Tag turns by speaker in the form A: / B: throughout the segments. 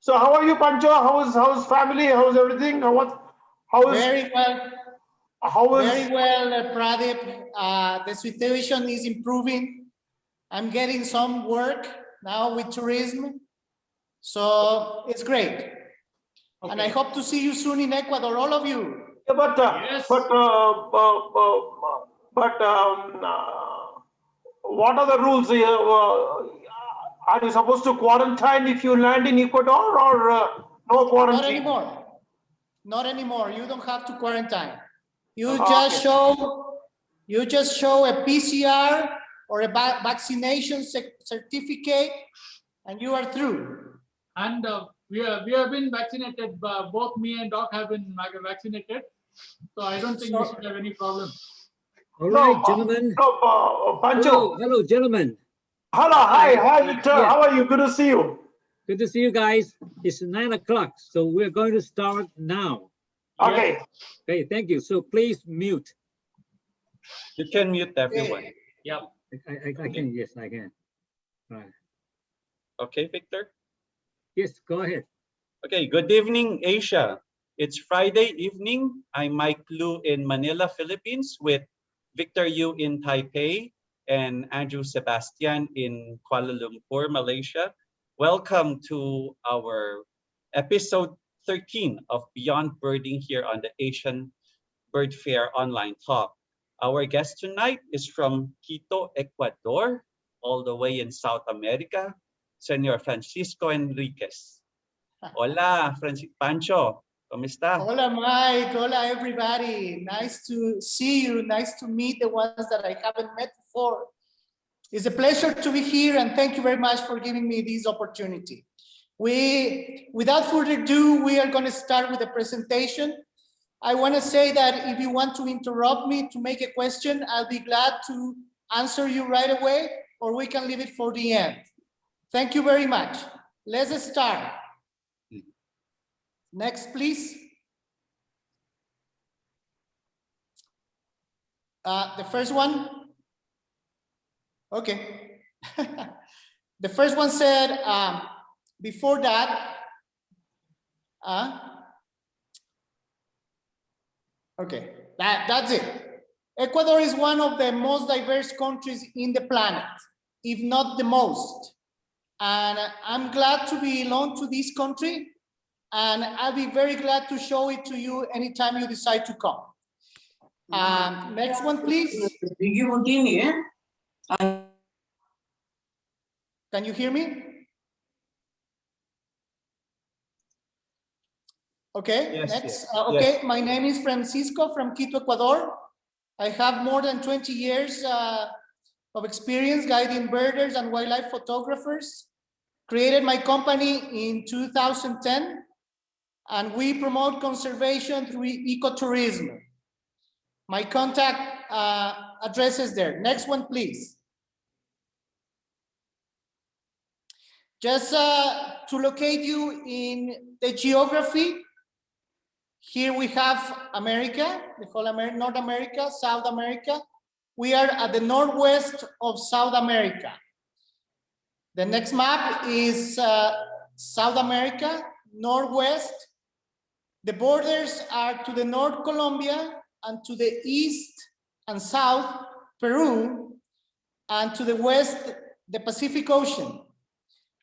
A: So how are you, Pancho? How's family? How's everything?
B: Very well. Very well, Pradeep. The situation is improving. I'm getting some work now with tourism, so it's great. Okay. And I hope to see you soon in Ecuador, all of you.
A: Yeah,
C: Yes.
A: But what are the rules? Are you supposed to quarantine if you land in Ecuador, or no quarantine?
B: Not anymore. Not anymore. You don't have to quarantine. You just show a PCR or a vaccination certificate, and you are through.
C: And we have been vaccinated. Both me and Doc have been vaccinated, so I don't think we should have any problem.
D: All right, gentlemen.
A: Pancho.
D: Hello, gentlemen.
A: Hello, hi, how are you? Good to see you.
D: Good to see you guys. It's 9 o'clock, so we're going to start now.
A: Okay.
C: Yes.
D: Okay, thank you. So please mute.
E: You can mute everyone.
C: Yeah.
D: I can, yes, I can. All right.
E: Okay, Victor?
D: Yes, go ahead.
E: Okay, good evening, Asia. It's Friday evening. I'm Mike Lu in Manila, Philippines, with Victor Yu in Taipei and Andrew Sebastian in Kuala Lumpur, Malaysia. Welcome to our episode 13 of Beyond Birding here on the Asian Bird Fair online talk. Our guest tonight is from Quito, Ecuador, all the way in South America, Senor Francisco Enriquez. Hola, Pancho. ¿Cómo está?
B: Hola, Mike. Hola, everybody. Nice to see you. Nice to meet the ones that I haven't met before. It's a pleasure to be here, and thank you very much for giving me this opportunity. Without further ado, we are going to start with the presentation. I want to say that if you want to interrupt me to make a question, I'll be glad to answer you right away, or we can leave it for the end. Thank you very much. Let's start. Next, please. The first one. Okay. The first one said, before that, okay, that's it. Ecuador is one of the most diverse countries in the planet, if not the most. And I'm glad to belong to this country, and I'll be very glad to show it to you anytime you decide to come. Next one, please. Can you hear me? Okay,
E: yes,
B: next.
E: Yes.
B: Okay,
E: yes.
B: My name is Francisco from Quito, Ecuador. I have more than 20 years of experience guiding birders and wildlife photographers. Created my company in 2010, and we promote conservation through ecotourism. My contact address is there. Next one, please. Just to locate you in the geography, here we have America, the whole North America, South America. We are at the northwest of South America. The next map is South America, northwest. The borders are to the north, Colombia, and to the east and south, Peru, and to the west, the Pacific Ocean.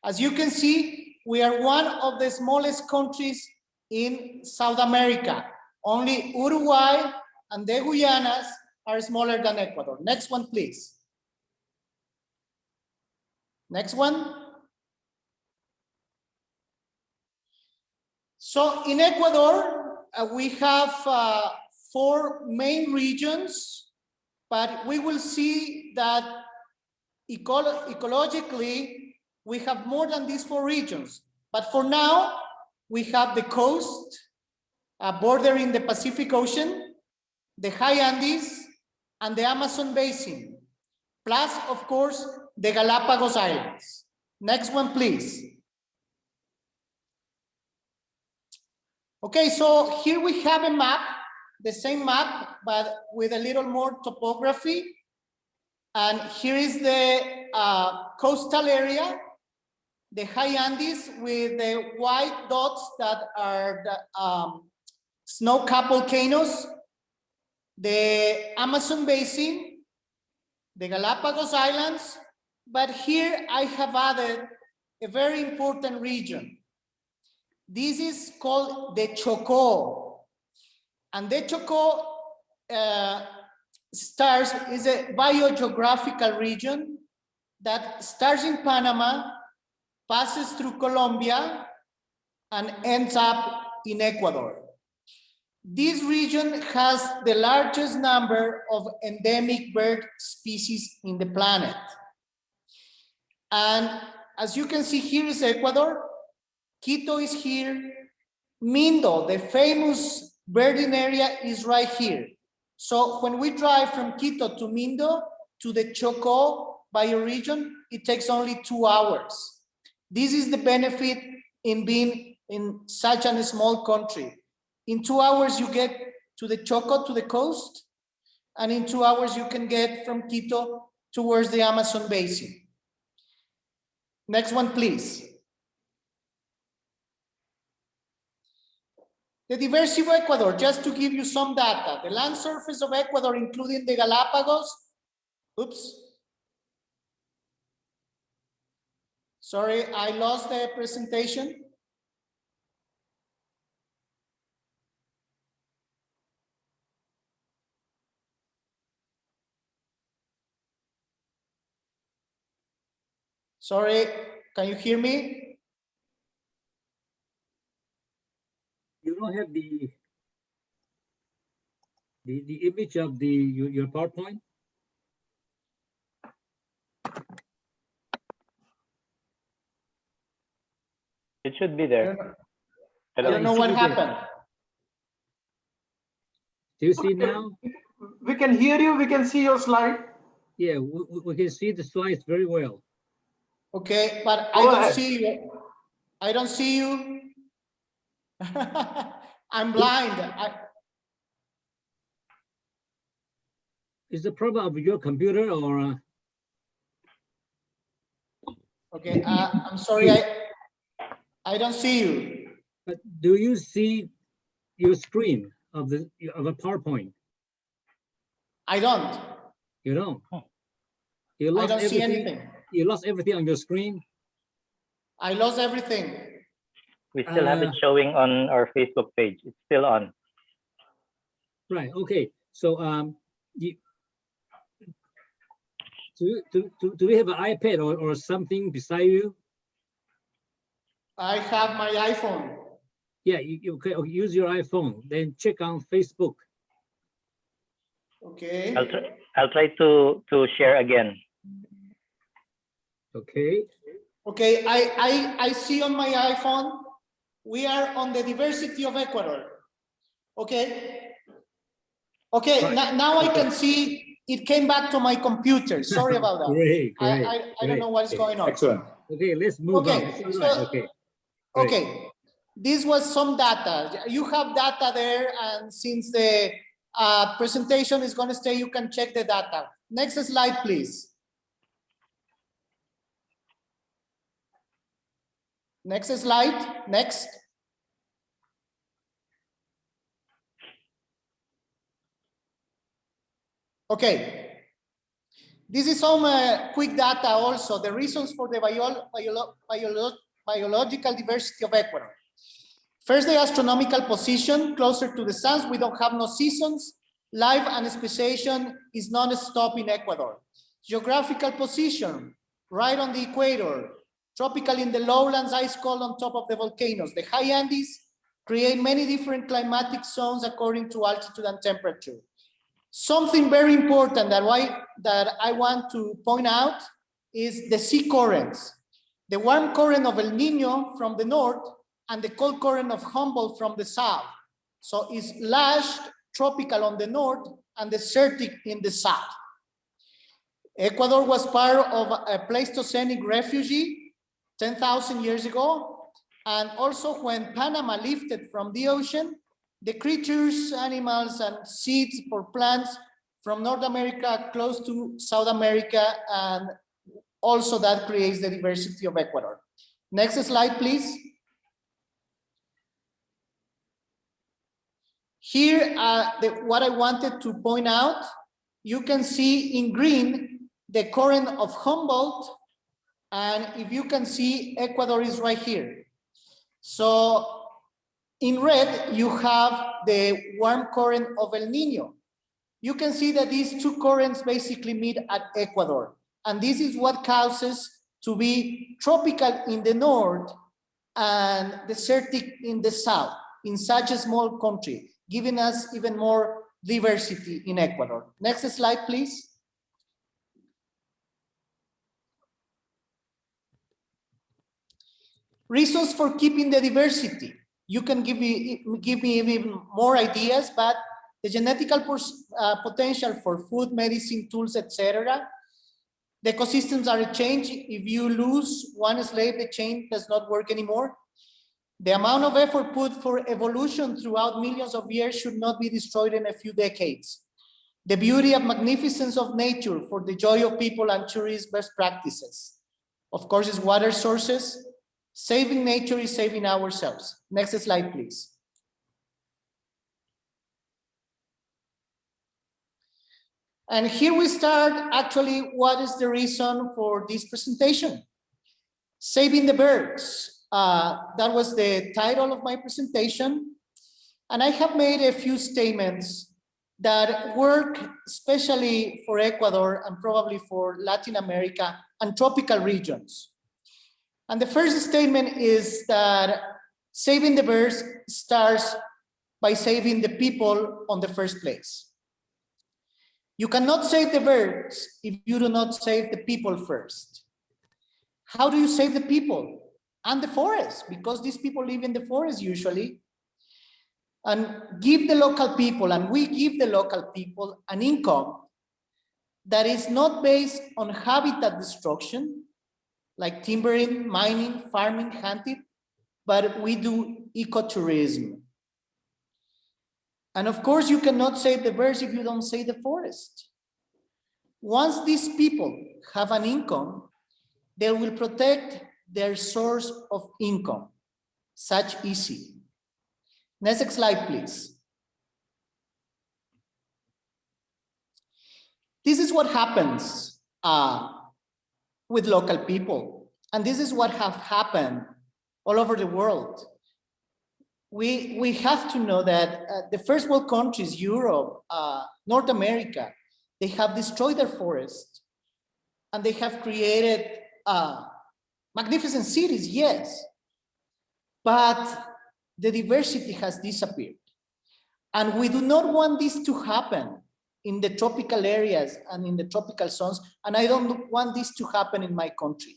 B: As you can see, we are one of the smallest countries in South America. Only Uruguay and the Guyanas are smaller than Ecuador. Next one, please. Next one. So in Ecuador, we have 4 main regions, but we will see that ecologically, we have more than these 4 regions. But for now, we have the coast, bordering the Pacific Ocean, the high Andes, and the Amazon Basin, plus, of course, the Galapagos Islands. Next one, please. Okay, so here we have a map, the same map, but with a little more topography. And here is the coastal area. the high Andes with the white dots that are the snow-capped volcanoes, the Amazon basin, the Galapagos Islands, but here I have added a very important region. This is called the Chocó, and the Chocó is a biogeographical region that starts in Panama, passes through Colombia, and ends up in Ecuador. This region has the largest number of endemic bird species in the planet. And as you can see, here is Ecuador, Quito is here, Mindo, the famous birding area, is right here. So when we drive from Quito to Mindo to the Chocó bioregion, it takes only 2 hours. This is the benefit in being in such a small country. In 2 hours, you get to the Chocó, to the coast, and in 2 hours, you can get from Quito towards the Amazon basin. Next one, please. The diversity of Ecuador, just to give you some data. The land surface of Ecuador, including the Galapagos, oops. Sorry, I lost the presentation. Sorry, can you hear me?
D: You don't have the image of your PowerPoint?
F: It should be there.
B: I don't know what happened.
D: Do you see now?
A: We can hear you, we can see your slide.
D: Yeah, we can see the slides very well.
B: Okay, but I don't see you. I don't see you. I'm blind.
D: Is the problem of your computer or?
B: Okay, I'm sorry, I don't see you.
D: But do you see your screen of a PowerPoint?
B: I don't.
D: You don't. You
B: I
D: lost
B: don't see
D: everything.
B: anything.
D: You lost everything on your screen.
B: I lost everything.
F: We still have it showing on our Facebook page. It's still on.
D: Right. Okay. So do we have an iPad or something beside you?
B: I have my iPhone.
D: Yeah, you can use your iPhone. Then check on Facebook.
B: Okay.
F: I'll try to share again.
D: Okay.
B: Okay, I see on my iPhone, we are on the diversity of Ecuador. Okay. Okay,
D: Right.
B: now I can see it came back to my computer. Sorry about that.
D: Great.
B: I don't know what is going on.
G: Excellent.
D: Okay, let's move on.
B: Okay,
D: It's all
B: so,
D: right. Okay. Great.
B: okay, this was some data. You have data there, and since the presentation is going to stay, you can check the data. Next slide, please. Next slide, next. Okay, this is some quick data also, the reasons for the biological diversity of Ecuador. First, the astronomical position, closer to the sun, we don't have no seasons. Life and speciation is non-stop in Ecuador. Geographical position, right on the equator, tropical in the lowlands, ice cold on top of the volcanoes. The high Andes create many different climatic zones according to altitude and temperature. Something very important that I want to point out is the sea currents. The warm current of El Niño from the north and the cold current of Humboldt from the south. So it's lashed, tropical on the north and desertic in the south. Ecuador was part of a Pleistocenic refugee 10,000 years ago. And also when Panama lifted from the ocean, the creatures, animals, and seeds for plants from North America close to South America, and also that creates the diversity of Ecuador. Next slide, please. Here, what I wanted to point out, you can see in green the current of Humboldt, and if you can see, Ecuador is right here. So in red, you have the warm current of El Nino. You can see that these two currents basically meet at Ecuador, and this is what causes to be tropical in the north and desertic in the south, in such a small country, giving us even more diversity in Ecuador. Next slide, please. Reasons for keeping the diversity. You can give me even more ideas, but the genetical potential for food, medicine, tools, etc. The ecosystems are changed. If you lose one slave, the chain does not work anymore. The amount of effort put for evolution throughout millions of years should not be destroyed in a few decades. The beauty and magnificence of nature for the joy of people and tourist best practices. Of course, is water sources. Saving nature is saving ourselves. Next slide, please. And here we start actually what is the reason for this presentation. Saving the birds. That was the title of my presentation. And I have made a few statements that work especially for Ecuador and probably for Latin America and tropical regions. And the first statement is that saving the birds starts by saving the people on the first place. You cannot save the birds if you do not save the people first. How do you save the people? And the forest, because these people live in the forest usually. And give the local people, and we give the local people an income that is not based on habitat destruction, like timbering, mining, farming, hunting, but we do ecotourism. And of course, you cannot save the birds if you don't save the forest. Once these people have an income, they will protect their source of income. Such easy. Next slide, please. This is what happens with local people. And this is what have happened all over the world. We have to know that the first world countries, Europe, North America, they have destroyed their forest and they have created magnificent cities, yes, but the diversity has disappeared. And we do not want this to happen in the tropical areas and in the tropical zones, and I don't want this to happen in my country.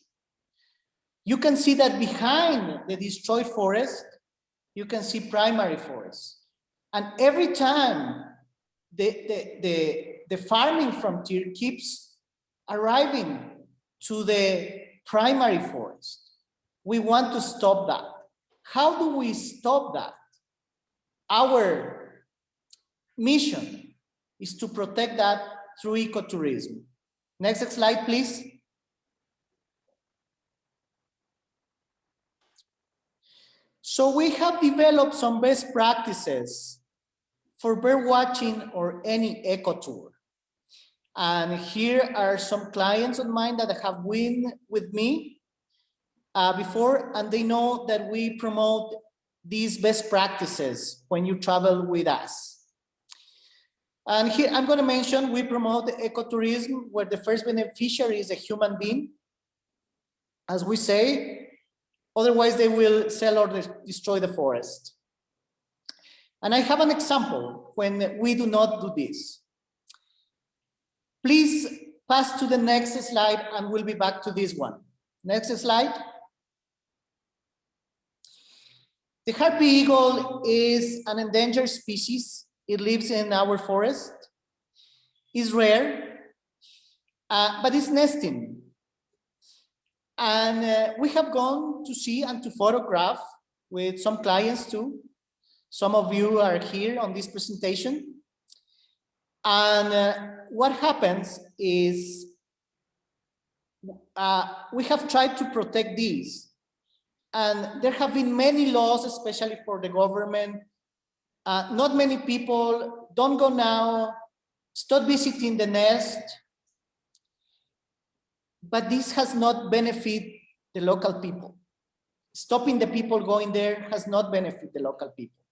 B: You can see that behind the destroyed forest, you can see primary forests. And every time the farming frontier keeps arriving to the primary forest, we want to stop that. How do we stop that? Our mission is to protect that through ecotourism. Next slide, please. So we have developed some best practices for bird watching or any ecotour. And here are some clients of mine that have been with me before, and they know that we promote these best practices when you travel with us. And here I'm going to mention we promote ecotourism where the first beneficiary is a human being, as we say, otherwise they will sell or destroy the forest. And I have an example when we do not do this. Please pass to the next slide and we'll be back to this one. Next slide. The harpy eagle is an endangered species. It lives in our forest. It's rare, but it's nesting. And we have gone to see and to photograph with some clients too. Some of you are here on this presentation. And what happens is we have tried to protect these. And there have been many laws, especially for the government. Not many people, don't go now, stop visiting the nest. But this has not benefited the local people. Stopping the people going there has not benefited the local people.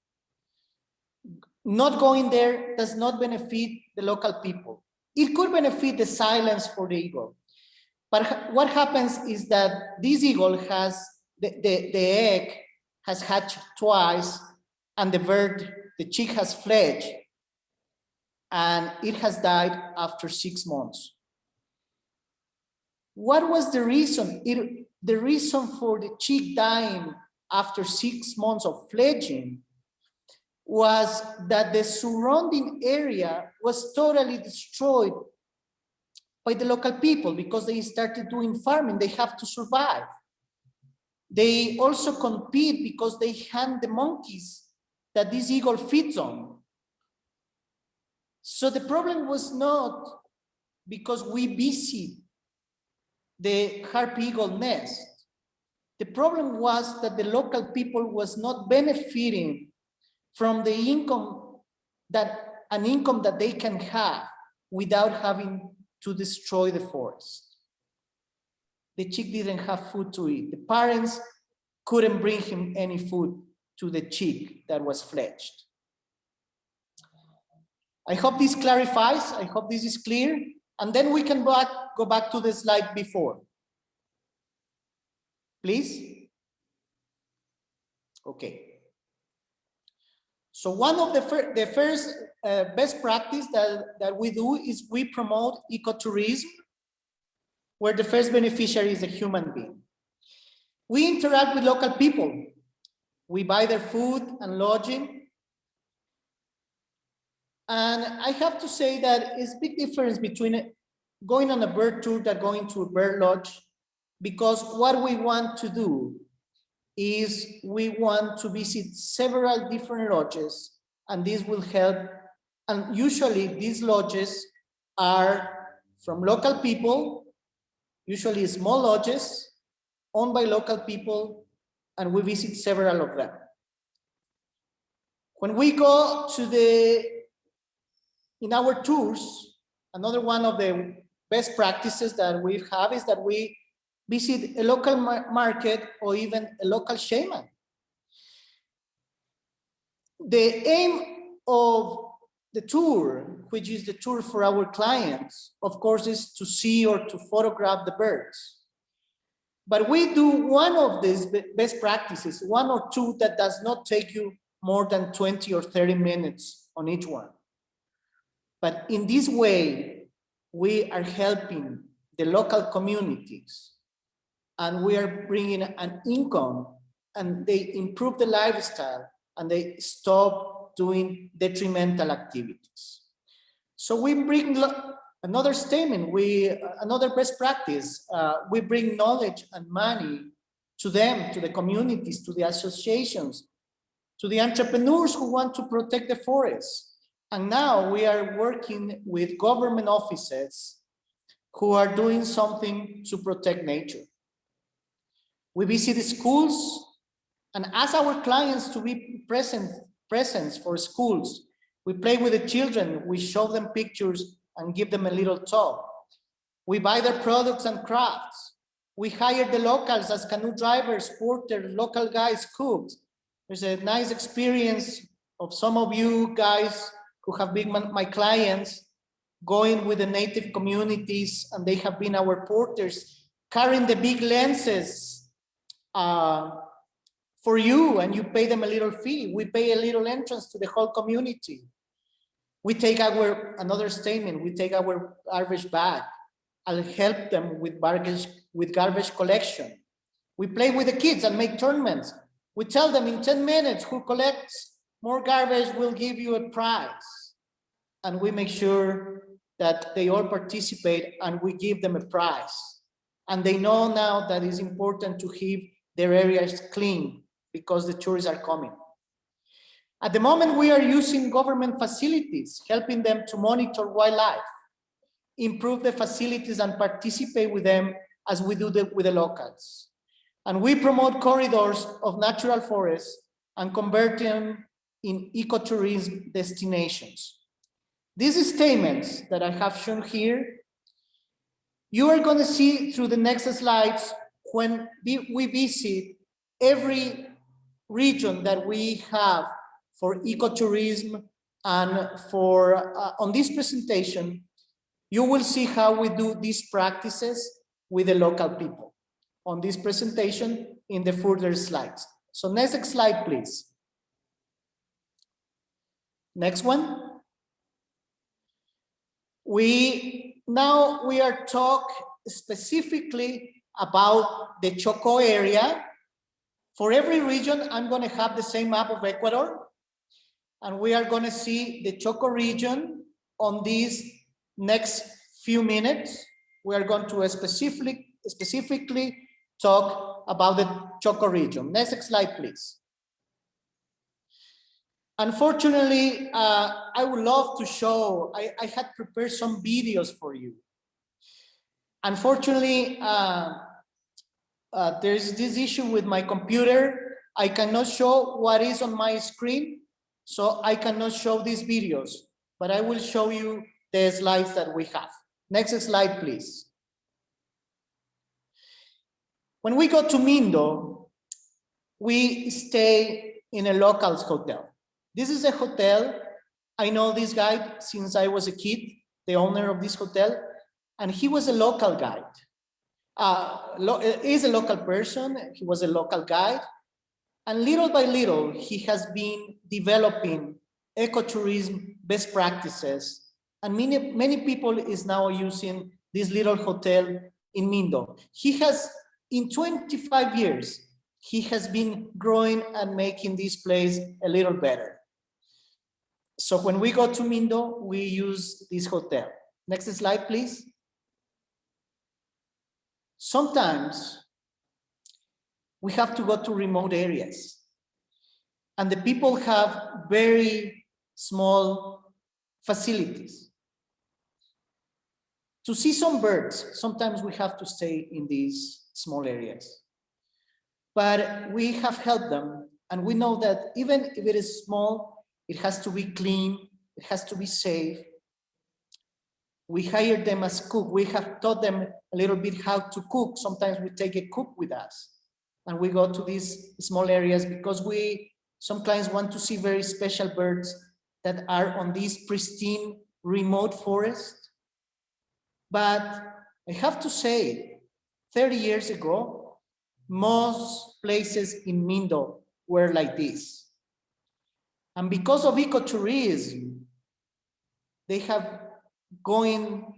B: Not going there does not benefit the local people. It could benefit the silence for the eagle. But what happens is that this eagle has, the egg has hatched twice, and the bird, the chick has fledged, and it has died after 6 months. What was the reason? The reason for the chick dying after 6 months of fledging was that the surrounding area was totally destroyed by the local people because they started doing farming. They have to survive. They also compete because they hunt the monkeys that this eagle feeds on. So the problem was not because we visit the harp eagle nest. The problem was that the local people was not benefiting from the income that they can have without having to destroy the forest. The chick didn't have food to eat. The parents couldn't bring him any food to the chick that was fledged. I hope this clarifies. I hope this is clear. And then we can go back to the slide before. Please. Okay. So one of the first best practice that we do is we promote ecotourism, where the first beneficiary is a human being. We interact with local people. We buy their food and lodging. And I have to say that it's a big difference between going on a bird tour than going to a bird lodge, because what we want to do is we want to visit several different lodges, and this will help. And usually these lodges are from local people, usually small lodges owned by local people, and we visit several of them. When we go to in our tours, another one of the best practices that we have is that we visit a local market or even a local shaman. The aim of the tour, which is the tour for our clients, of course, is to see or to photograph the birds. But we do one of these best practices, one or two that does not take you more than 20 or 30 minutes on each one. But in this way, we are helping the local communities, and we are bringing an income, and they improve the lifestyle, and they stop doing detrimental activities. So we bring another statement, another best practice, we bring knowledge and money to them, to the communities, to the associations, to the entrepreneurs who want to protect the forest. And now we are working with government offices who are doing something to protect nature. We visit schools and ask our clients to be presents for schools. We play with the children, we show them pictures and give them a little talk. We buy their products and crafts. We hire the locals as canoe drivers, porters, local guys, cooks. There's a nice experience of some of you guys who have been my clients, going with the native communities, and they have been our porters, carrying the big lenses for you, and you pay them a little fee. We pay a little entrance to the whole community. We take another statement, we take our garbage bag and help them with garbage collection. We play with the kids and make tournaments. We tell them in 10 minutes who collects more garbage will give you a prize. And we make sure that they all participate and we give them a prize. And they know now that it's important to keep their areas clean because the tourists are coming. At the moment, we are using government facilities, helping them to monitor wildlife, improve the facilities and participate with them as we do with the locals. And we promote corridors of natural forests and convert them in ecotourism destinations. These statements that I have shown here, you are going to see through the next slides when we visit every region that we have for ecotourism. And for on this presentation, you will see how we do these practices with the local people on this presentation in the further slides. So next slide, please. Next one. We are talking specifically about the Choco area. For every region, I'm going to have the same map of Ecuador, and we are going to see the Choco region on these next few minutes. We are going to specifically talk about the Choco region. Next slide, please. Unfortunately, I would love to show, I had prepared some videos for you. Unfortunately, there's this issue with my computer. I cannot show what is on my screen, so I cannot show these videos, but I will show you the slides that we have. Next slide, please. When we go to Mindo, we stay in a locals hotel. This is a hotel. I know this guy since I was a kid, the owner of this hotel, and he was a local guide. He's a local person, he was a local guide, and little by little, he has been developing ecotourism best practices, and many people is now using this little hotel in Mindo. He has, in 25 years, he has been growing and making this place a little better. So when we go to Mindo, we use this hotel. Next slide, please. Sometimes we have to go to remote areas, and the people have very small facilities. To see some birds, sometimes we have to stay in these small areas. But we have helped them, and we know that even if it is small, it has to be clean, it has to be safe. We hired them as cook. We have taught them a little bit how to cook. Sometimes we take a cook with us, and we go to these small areas because some clients want to see very special birds that are on this pristine remote forest. But I have to say, 30 years ago, most places in Mindo were like this. And because of ecotourism, they have gone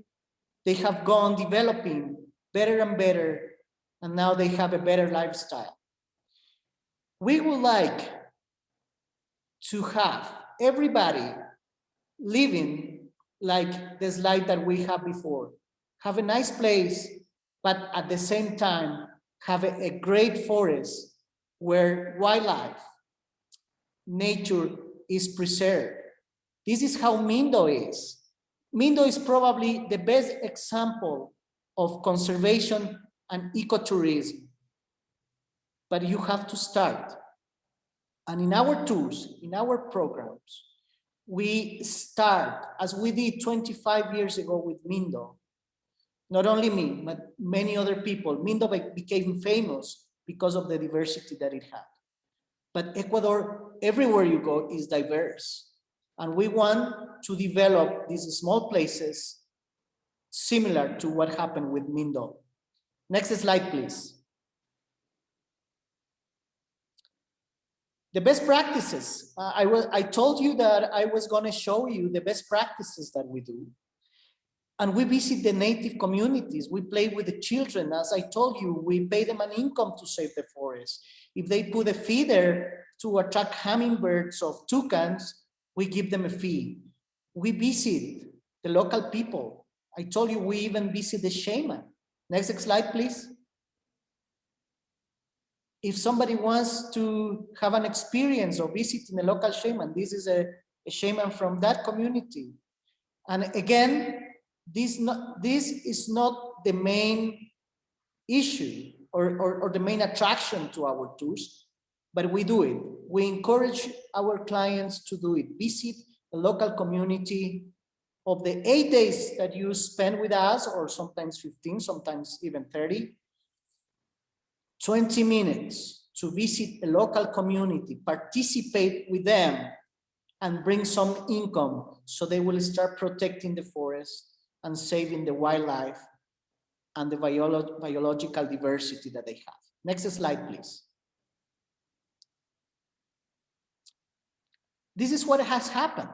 B: developing better and better, and now they have a better lifestyle. We would like to have everybody living like the slide that we have before. Have a nice place, but at the same time, have a great forest where wildlife, nature is preserved. This is how Mindo is. Mindo is probably the best example of conservation and ecotourism. But you have to start. And in our tours, in our programs, we start, as we did 25 years ago with Mindo. Not only me, but many other people. Mindo became famous because of the diversity that it had. But Ecuador, everywhere you go, is diverse. And we want to develop these small places similar to what happened with Mindo. Next slide, please. The best practices. I told you that I was going to show you the best practices that we do. And we visit the native communities. We play with the children. As I told you, we pay them an income to save the forest. If they put a feeder to attract hummingbirds or toucans, we give them a fee. We visit the local people. I told you we even visit the shaman. Next slide, please. If somebody wants to have an experience of visiting a local shaman, this is a shaman from that community. And again, this is not the main issue. or the main attraction to our tours, but we do it. We encourage our clients to do it. Visit the local community. Of the 8 days that you spend with us, or sometimes 15, sometimes even 30, 20 minutes to visit a local community, participate with them, and bring some income so they will start protecting the forest and saving the wildlife and the biological diversity that they have. Next slide, please. This is what has happened.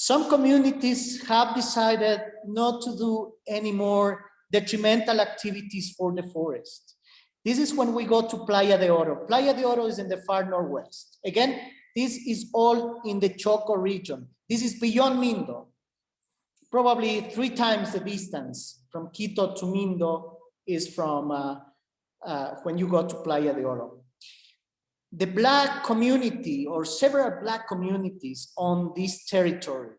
B: Some communities have decided not to do any more detrimental activities for the forest. This is when we go to Playa de Oro. Playa de Oro is in the far northwest. Again, this is all in the Choco region. This is beyond Mindo. Probably 3 times the distance from Quito to Mindo is from when you go to Playa de Oro. The Black community, or several Black communities on this territory.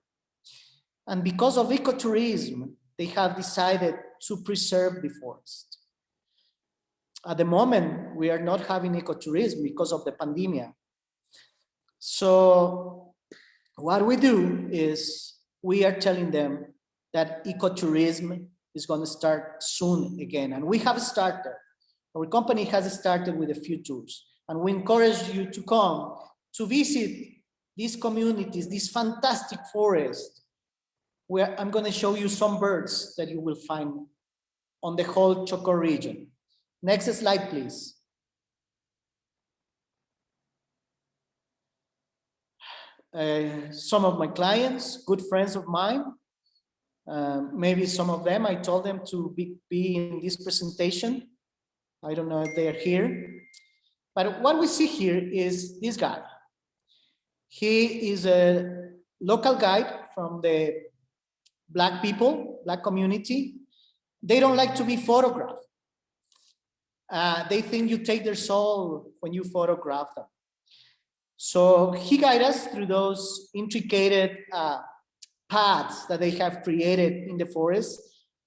B: And because of ecotourism, they have decided to preserve the forest. At the moment, we are not having ecotourism because of the pandemic. So what we do is we are telling them that ecotourism is going to start soon again. And we have started. Our company has started with a few tours. And we encourage you to come to visit these communities, this fantastic forest, where I'm going to show you some birds that you will find on the whole Choco region. Next slide, please. Some of my clients, good friends of mine, maybe some of them, I told them to be in this presentation. I don't know if they are here. But what we see here is this guy. He is a local guide from the Black people, Black community. They don't like to be photographed. They think you take their soul when you photograph them. So he guides us through those intricate paths that they have created in the forest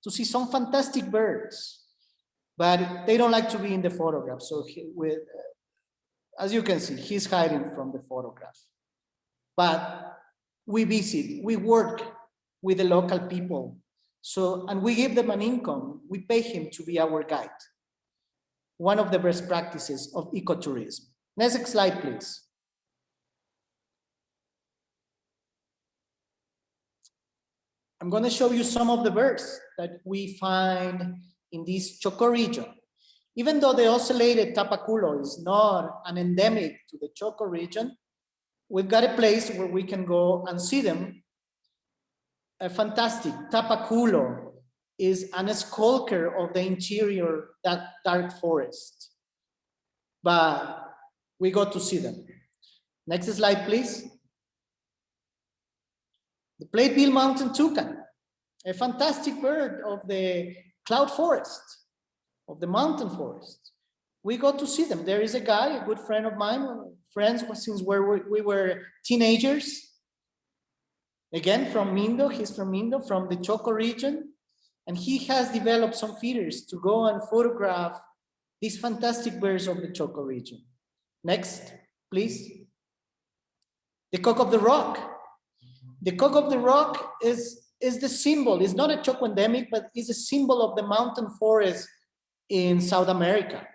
B: to see some fantastic birds. But they don't like to be in the photograph. So as you can see, he's hiding from the photograph. But we visit, we work with the local people. So, and we give them an income. We pay him to be our guide. One of the best practices of ecotourism. Next slide, please. I'm going to show you some of the birds that we find in this Choco region. Even though the ocellated tapaculo is not an endemic to the Choco region, we've got a place where we can go and see them. A fantastic tapaculo is an skulker of the interior, that dark forest. But we got to see them. Next slide, please. The Platebill mountain toucan, a fantastic bird of the cloud forest, of the mountain forest. We got to see them. There is a guy, a good friend of mine, friends since we were teenagers. Again, from Mindo, he's from Mindo, from the Choco region. And he has developed some feeders to go and photograph these fantastic birds of the Choco region. Next, please. The cock of the rock. The cock of the rock is the symbol. It's not a Choco endemic, but is a symbol of the mountain forest in South America.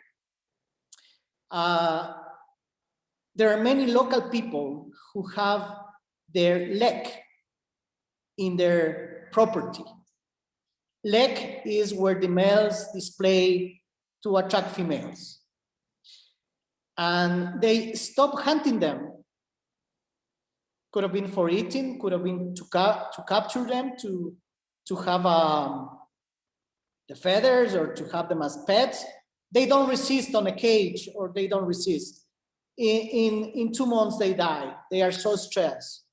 B: There are many local people who have their leg in their property. Leg is where the males display to attract females. And they stop hunting them. Could have been for eating, could have been to capture them, to have the feathers, or to have them as pets. They don't resist on a cage, or they don't resist. In 2 months, they die. They are so stressed.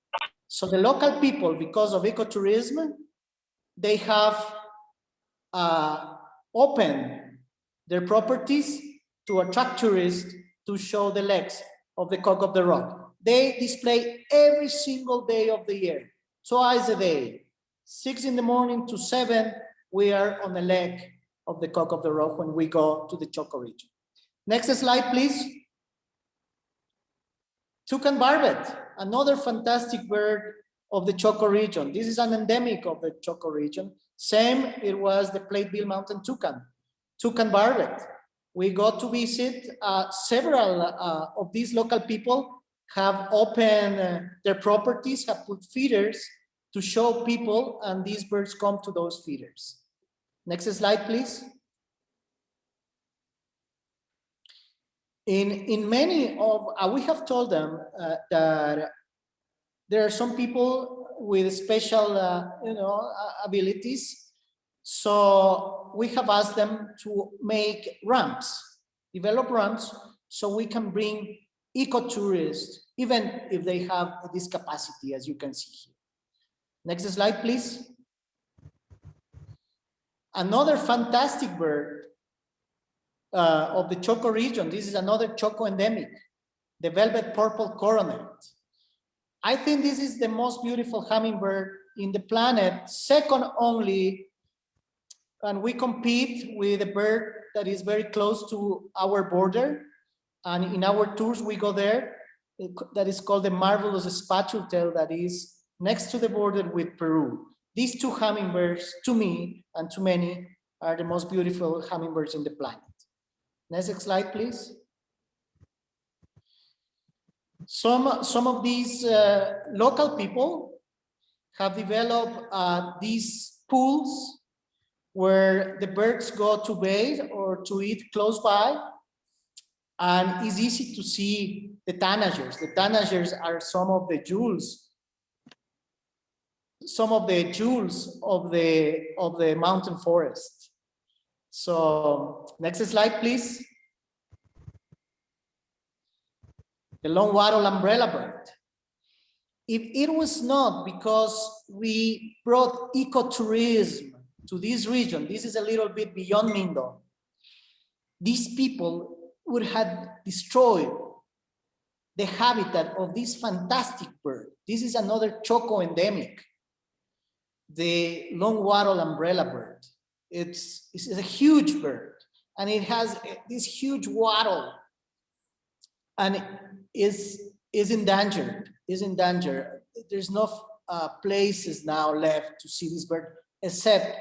B: So the local people, because of ecotourism, they have opened their properties to attract tourists to show the legs of the cock of the rock. They display every single day of the year, twice a day. 6 in the morning to 7, we are on the leg of the cock of the rock when we go to the Choco region. Next slide, please. Toucan barbet, another fantastic bird of the Choco region. This is an endemic of the Choco region. Same, it was the Platteville mountain toucan, toucan barbet. We got to visit several of these local people have opened their properties, have put feeders to show people, and these birds come to those feeders. Next slide, please. In many of, we have told them that there are some people with special, abilities. So we have asked them to make ramps, develop ramps, so we can bring ecotourists, even if they have a discapacity, as you can see here. Next slide, please. Another fantastic bird of the Choco region. This is another Choco endemic, the velvet purple coronet. I think this is the most beautiful hummingbird in the planet, second only, and we compete with a bird that is very close to our border. And in our tours, we go there. That is called the marvelous spatule tail that is next to the border with Peru. These two hummingbirds, to me and to many, are the most beautiful hummingbirds in the planet. Next slide, please. Some of these local people have developed these pools where the birds go to bathe or to eat close by, and it's easy to see the tanagers. The tanagers are some of the jewels of the mountain forest. So next slide, please. The long wattle umbrella bird. If it was not because we brought ecotourism to this region, this is a little bit beyond Mindo, these people would have destroyed the habitat of this fantastic bird. This is another Choco endemic, the long wattle umbrella bird. It's a huge bird, and it has this huge wattle, and is in danger. There's no places now left to see this bird, except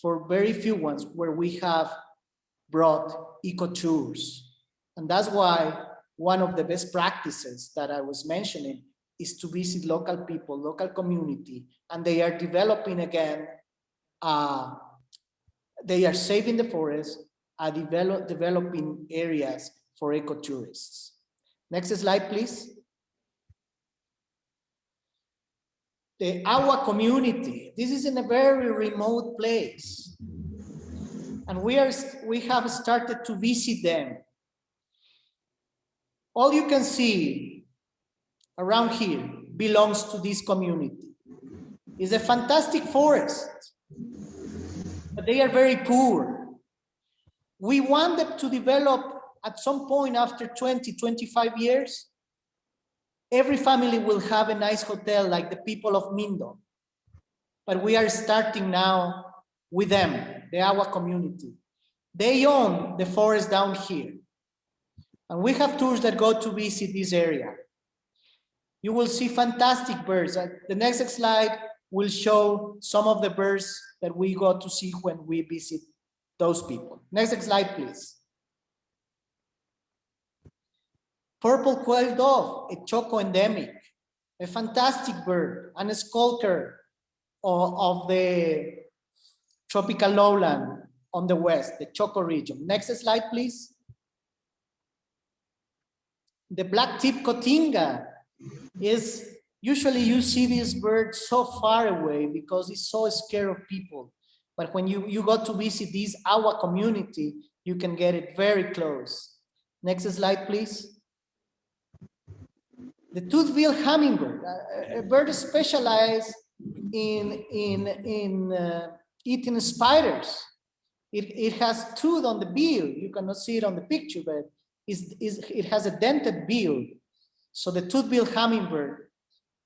B: for very few ones where we have brought ecotours. And that's why one of the best practices that I was mentioning is to visit local people, local community, and they are developing again, they are saving the forest, developing areas for ecotourists. Next slide, please. The Awa community. This is in a very remote place, and we have started to visit them. All you can see around here belongs to this community. It's a fantastic forest, but they are very poor. We want them to develop at some point after 20, 25 years. Every family will have a nice hotel like the people of Mindo. But we are starting now with them, the Awa community. They own the forest down here. And we have tours that go to visit this area. You will see fantastic birds. The next slide will show some of the birds that we go to see when we visit those people. Next slide, please. Purple quail dove, a Choco endemic, a fantastic bird, and a skulker of the tropical lowland on the west, the Choco region. Next slide, please. The black-tip cotinga is, usually you see this bird so far away because it's so scared of people. But when you go to visit this Awa community, you can get it very close. Next slide, please. The tooth-billed hummingbird, a bird specialized in eating spiders. It has tooth on the bill. You cannot see it on the picture, but it has a dented bill. So the tooth-billed hummingbird,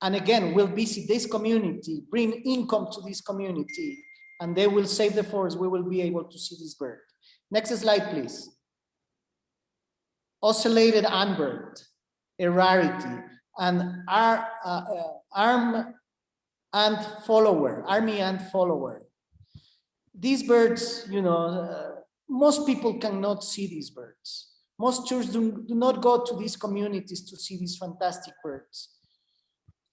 B: and again, we'll visit this community, bring income to this community, and they will save the forest, we will be able to see this bird. Next slide, please. Ocellated antbird, a rarity, and army ant follower. These birds, you know, most people cannot see these birds. Most tourists do not go to these communities to see these fantastic birds.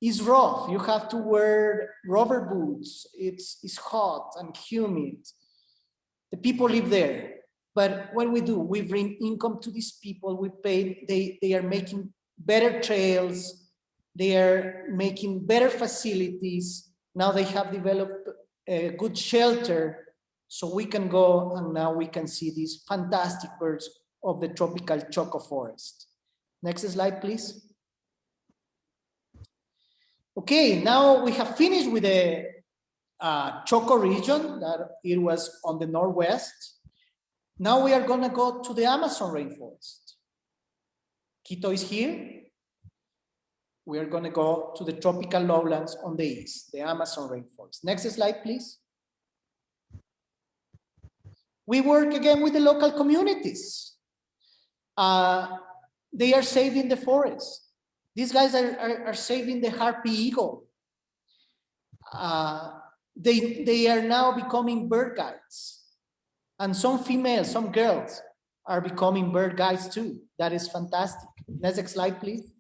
B: It's rough. You have to wear rubber boots. It's hot and humid. The people live there. But what we do, we bring income to these people. We pay, they are making better trails. They are making better facilities. Now they have developed a good shelter, so we can go and now we can see these fantastic birds of the tropical Choco forest. Next slide, please. Okay, now we have finished with the Choco region, that it was on the northwest. Now we are gonna go to the Amazon rainforest. Quito is here. We are gonna go to the tropical lowlands on the east, the Amazon rainforest. Next slide, please. We work again with the local communities. They are saving the forest. These guys are saving the harpy eagle. They are now becoming bird guides. And some females, some girls are becoming bird guides too. That is fantastic. Next slide, please.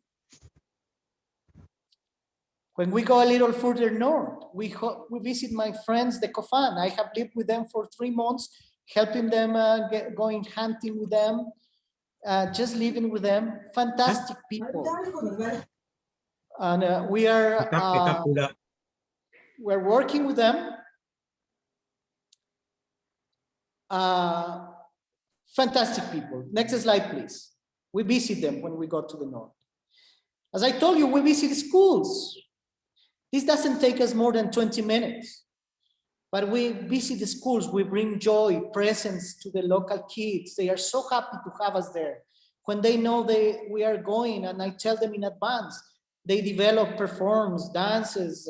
B: When we go a little further north, we visit my friends, the Kofan. I have lived with them for 3 months, helping them, going hunting with them, just living with them. Fantastic people. And we're working with them. Fantastic people. Next slide, please. We visit them when we go to the north. As I told you, we visit schools. This doesn't take us more than 20 minutes, but we visit the schools. We bring joy, presents to the local kids. They are so happy to have us there. When they know we are going, and I tell them in advance, they develop performs, dances,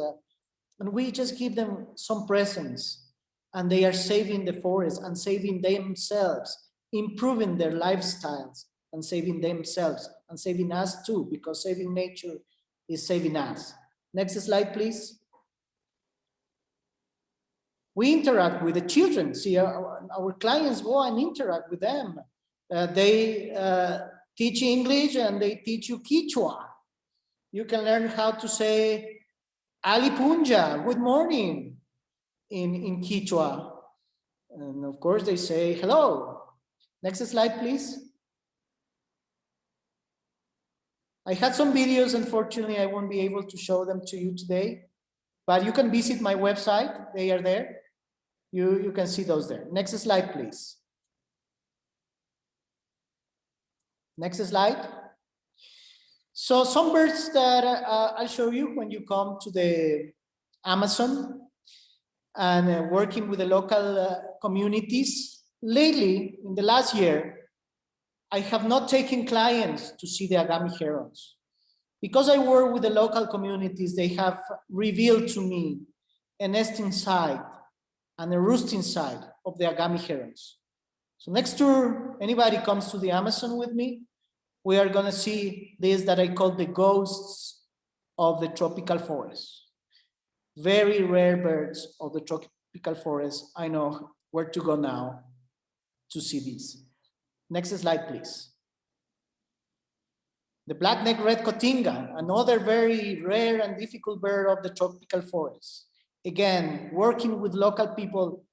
B: and we just give them some presents. And they are saving the forest and saving themselves, improving their lifestyles and saving themselves and saving us too, because saving nature is saving us. Next slide, please. We interact with the children. See, our clients go and interact with them. They teach English and they teach you Quechua. You can learn how to say Ali Punja, good morning, in Quechua. And of course they say hello. Next slide, please. I had some videos, unfortunately I won't be able to show them to you today, but you can visit my website, they are there. You can see those there. Next slide, please. Next slide. So some birds that I'll show you when you come to the Amazon and working with the local communities. Lately, in the last year, I have not taken clients to see the Agami herons. Because I work with the local communities, they have revealed to me a nesting site and a roosting site of the Agami herons. So next tour, anybody comes to the Amazon with me, we are gonna see this that I call the ghosts of the tropical forest. Very rare birds of the tropical forest. I know where to go now to see these. Next slide, please. The black-necked red cotinga, another very rare and difficult bird of the tropical forest. Again, working with local people,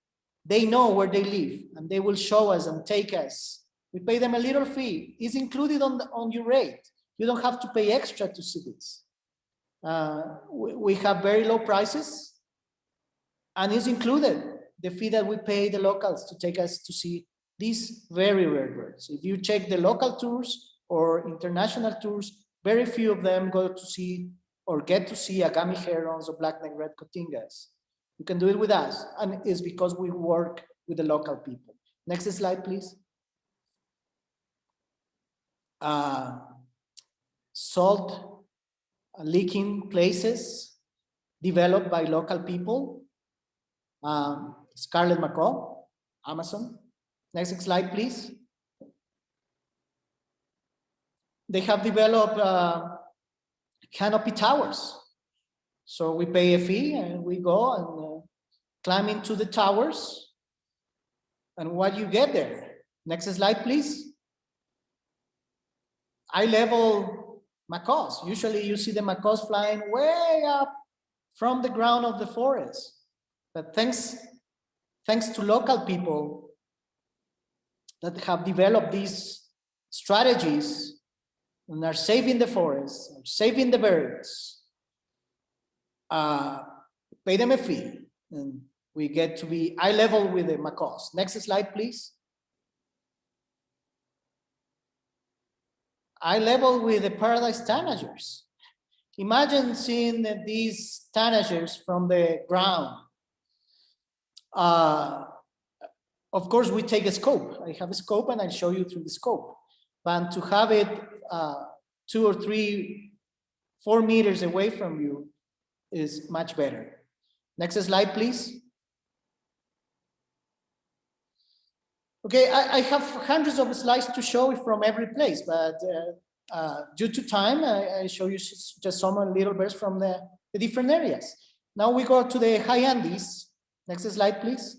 B: they know where they live and they will show us and take us. We pay them a little fee. It's included on your rate. You don't have to pay extra to see this. We have very low prices and it's included the fee that we pay the locals to take us to see these very rare birds. If you check the local tours or international tours, very few of them go to see or get to see Agami herons or black-necked red cotingas. You can do it with us, and it's because we work with the local people. Next slide, please. Salt leaking places developed by local people. Scarlet macaw, Amazon. Next slide, please. They have developed canopy towers. So we pay a fee and we go and climb into the towers. And what you get there? Next slide, please. Eye level macaws. Usually you see the macaws flying way up from the ground of the forest. But thanks to local people that have developed these strategies and are saving the forests, are saving the birds, pay them a fee, and we get to be eye level with the macaws. Next slide, please. Eye level with the paradise tanagers. Imagine seeing these tanagers from the ground. Of course, we take a scope. I have a scope and I'll show you through the scope. But to have it 2 or 3, 4 meters away from you is much better. Next slide, please. Okay, I have hundreds of slides to show from every place, but due to time, I show you just some little bits from the different areas. Now we go to the high Andes. Next slide, please.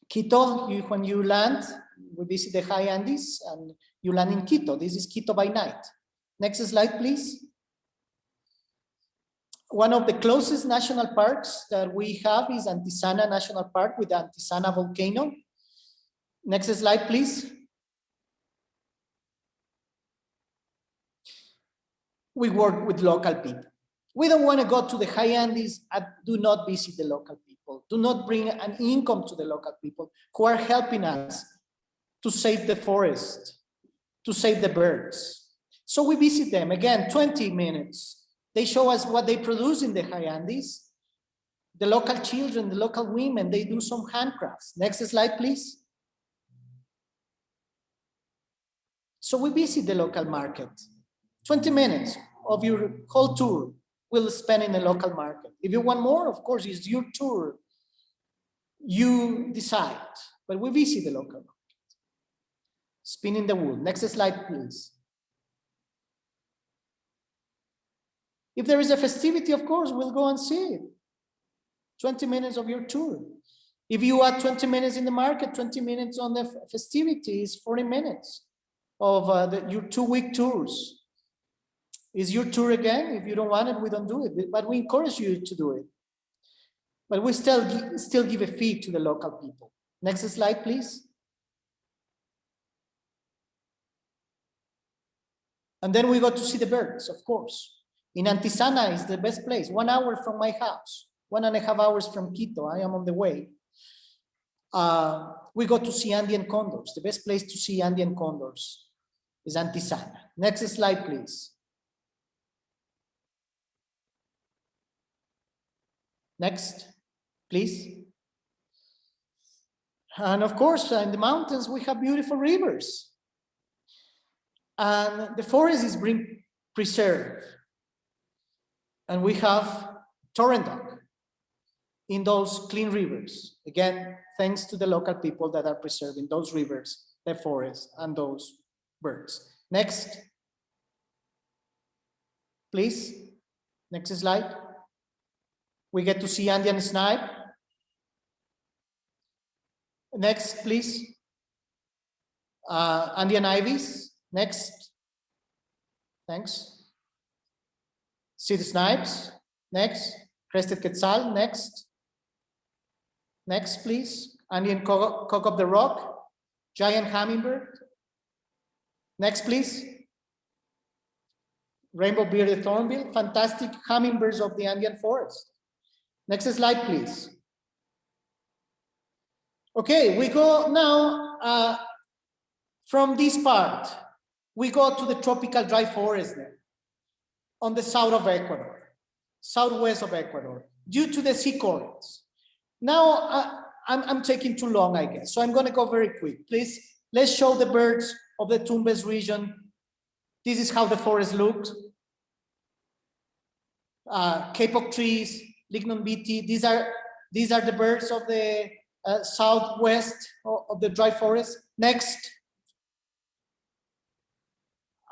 B: Quito, when you land, we visit the high Andes and you land in Quito. This is Quito by night. Next slide, please. One of the closest national parks that we have is Antisana National Park with the Antisana volcano. Next slide, please. We work with local people. We don't want to go to the high Andes and do not visit the local people. Do not bring an income to the local people who are helping us to save the forest, to save the birds. So we visit them again, 20 minutes. They show us what they produce in the high Andes. The local children, the local women, they do some handcrafts. Next slide, please. So we visit the local market. 20 minutes of your whole tour will spend in the local market. If you want more, of course, it's your tour. You decide, but we visit the local market. Spinning the wool. Next slide, please. If there is a festivity, of course, we'll go and see it. 20 minutes of your tour. If you are 20 minutes in the market, 20 minutes on the festivities, 40 minutes of your 2-week tours. Is your tour again? If you don't want it, we don't do it, but we encourage you to do it. But we still give a fee to the local people. Next slide, please. And then we go to see the birds, of course. In Antisana is the best place, 1 hour from my house, 1.5 hours from Quito. I am on the way. We go to see Andean condors. The best place to see Andean condors is Antisana. Next slide, please. Next, please. And of course, in the mountains, we have beautiful rivers. And the forest is being preserved. And we have torrent dog in those clean rivers. Again, thanks to the local people that are preserving those rivers, the forest, and those birds. Next. Please. Next slide. We get to see Andean snipe. Next, please. Andean ivies. Next. Thanks. See the snipes. Next. Crested quetzal. Next. Next, please. Andean cock of the rock. Giant hummingbird. Next, please. Rainbow bearded thornbill. Fantastic hummingbirds of the Andean forest. Next slide, please. Okay, we go now from this part. We go to the tropical dry forest there on the south of Ecuador, southwest of Ecuador, due to the sea currents. Now, I'm taking too long, I guess, so I'm going to go very quick. Please, let's show the birds of the Tumbes region. This is how the forest looked. Kapok trees, lignum vitae. These are These are the birds of the southwest of the dry forest. Next.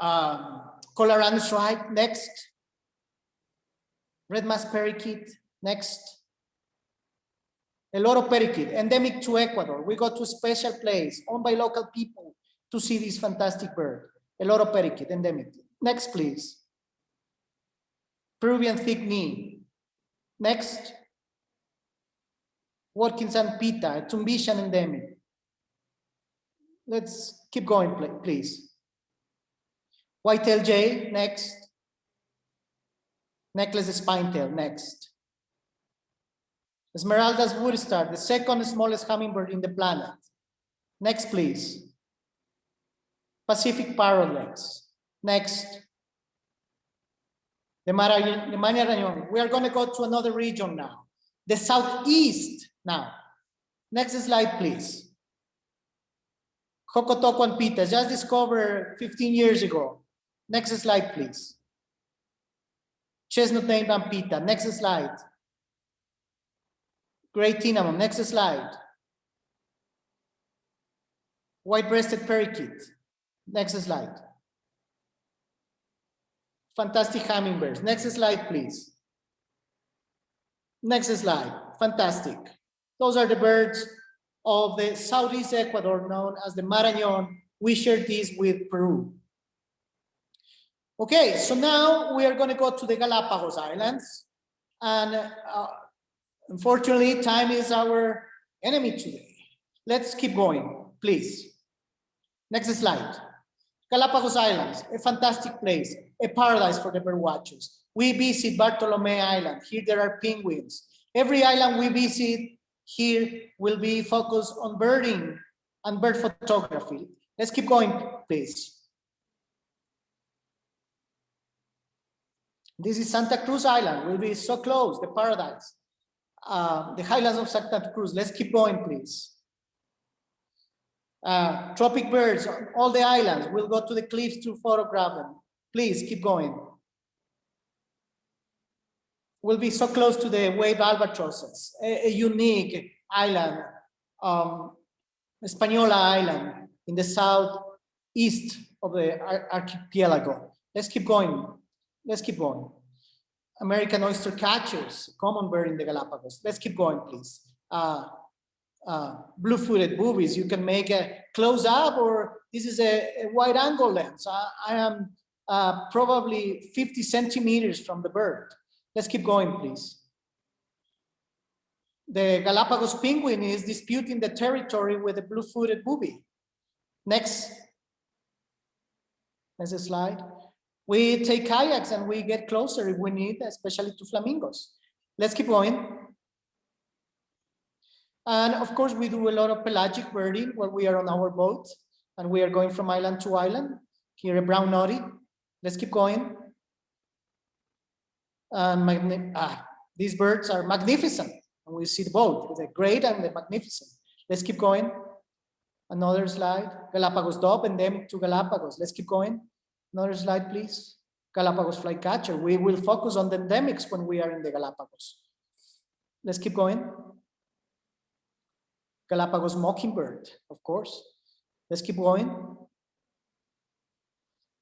B: Colorado stripe. Next. Red masked parakeet. Next. El oro parakeet, endemic to Ecuador. We go to a special place owned by local people to see this fantastic bird. El oro parakeet, endemic. Next, please. Peruvian thick knee. Next. Watkins and Pita, Tumbishan endemic. Let's keep going, please. White-tailed jay, next. Necklace spine-tail, next. Esmeralda's wood-star, the second smallest hummingbird in the planet. Next, please. Pacific parrotlegs. Next. The Marañón. We are going to go to another region now. The southeast now. Next slide, please. Hokotoco and Pita, just discovered 15 years ago. Next slide, please. Chestnut named and Pita. Next slide. Great cinnamon. Next slide. White-breasted parakeet. Next slide. Fantastic hummingbirds. Next slide, please. Next slide. Fantastic. Those are the birds of the southeast Ecuador known as the Marañón. We share this with Peru. Okay, so now we are going to go to the Galapagos Islands. And unfortunately, time is our enemy today. Let's keep going, please. Next slide. Galapagos Islands, a fantastic place, a paradise for the bird watchers. We visit Bartolome Island. Here there are penguins. Every island we visit here will be focused on birding and bird photography. Let's keep going, please. This is Santa Cruz Island. We'll be so close, the paradise. The highlands of Santa Cruz. Let's keep going, please. Tropic birds on all the islands. We'll go to the cliffs to photograph them. Please keep going. We'll be so close to the wave albatrosses, a unique island, Española Island in the southeast of the archipelago. Let's keep going. Let's keep going. American oyster catchers, common bird in the Galapagos. Let's keep going, please. Blue-footed boobies. You can make a close-up, or this is a wide-angle lens. I am probably 50 centimeters from the bird. Let's keep going, please. The Galapagos penguin is disputing the territory with the blue-footed booby. Next slide. We take kayaks and we get closer if we need, especially to flamingos. Let's keep going. And of course, we do a lot of pelagic birding when we are on our boat and we are going from island to island. Here, a brown noddy. Let's keep going. These birds are magnificent. And we see the boat, the great and the magnificent. Let's keep going. Another slide. Galapagos dove, endemic to Galapagos. Let's keep going. Another slide, please. Galapagos flycatcher. We will focus on the endemics when we are in the Galapagos. Let's keep going. Galapagos mockingbird, of course. Let's keep going.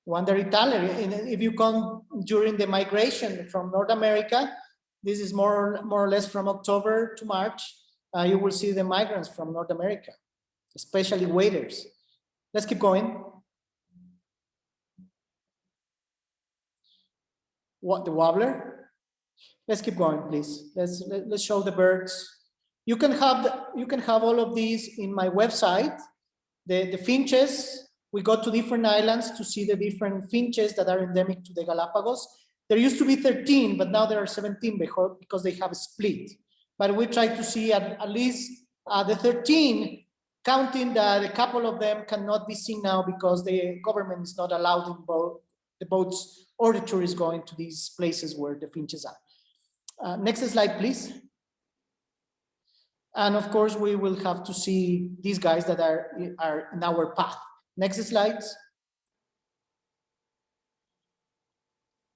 B: Wonder Italia. If you come during the migration from North America, this is more or less from October to March, you will see the migrants from North America, especially waders. Let's keep going. What, the warbler? Let's keep going, please. Let's show the birds. You can have all of these in my website. The finches, we go to different islands to see the different finches that are endemic to the Galapagos. There used to be 13, but now there are 17 because they have split. But we try to see at least the 13, counting that a couple of them cannot be seen now because the government is not allowed in the boats or the tourists going to these places where the finches are. Next slide, please. And of course, we will have to see these guys that are in our path. Next slides.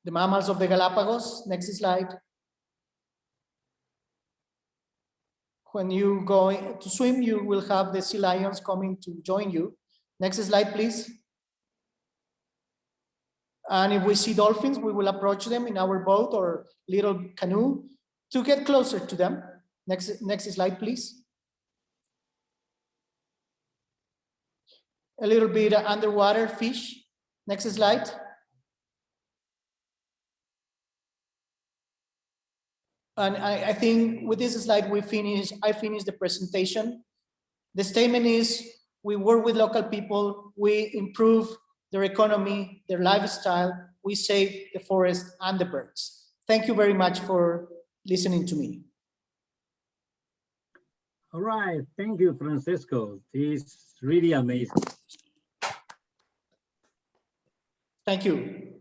B: The mammals of the Galapagos. Next slide. when you go to swim, you will have the sea lions coming to join you. Next slide, please. And if we see dolphins, we will approach them in our boat or little canoe to get closer to them. Next slide, please. A little bit underwater fish. Next slide. And I think with this slide, I finished the presentation. The statement is, we work with local people, we improve their economy, their lifestyle, we save the forest and the birds. Thank you very much for listening to me.
D: All right, thank you, Francisco. It's really amazing.
B: Thank you.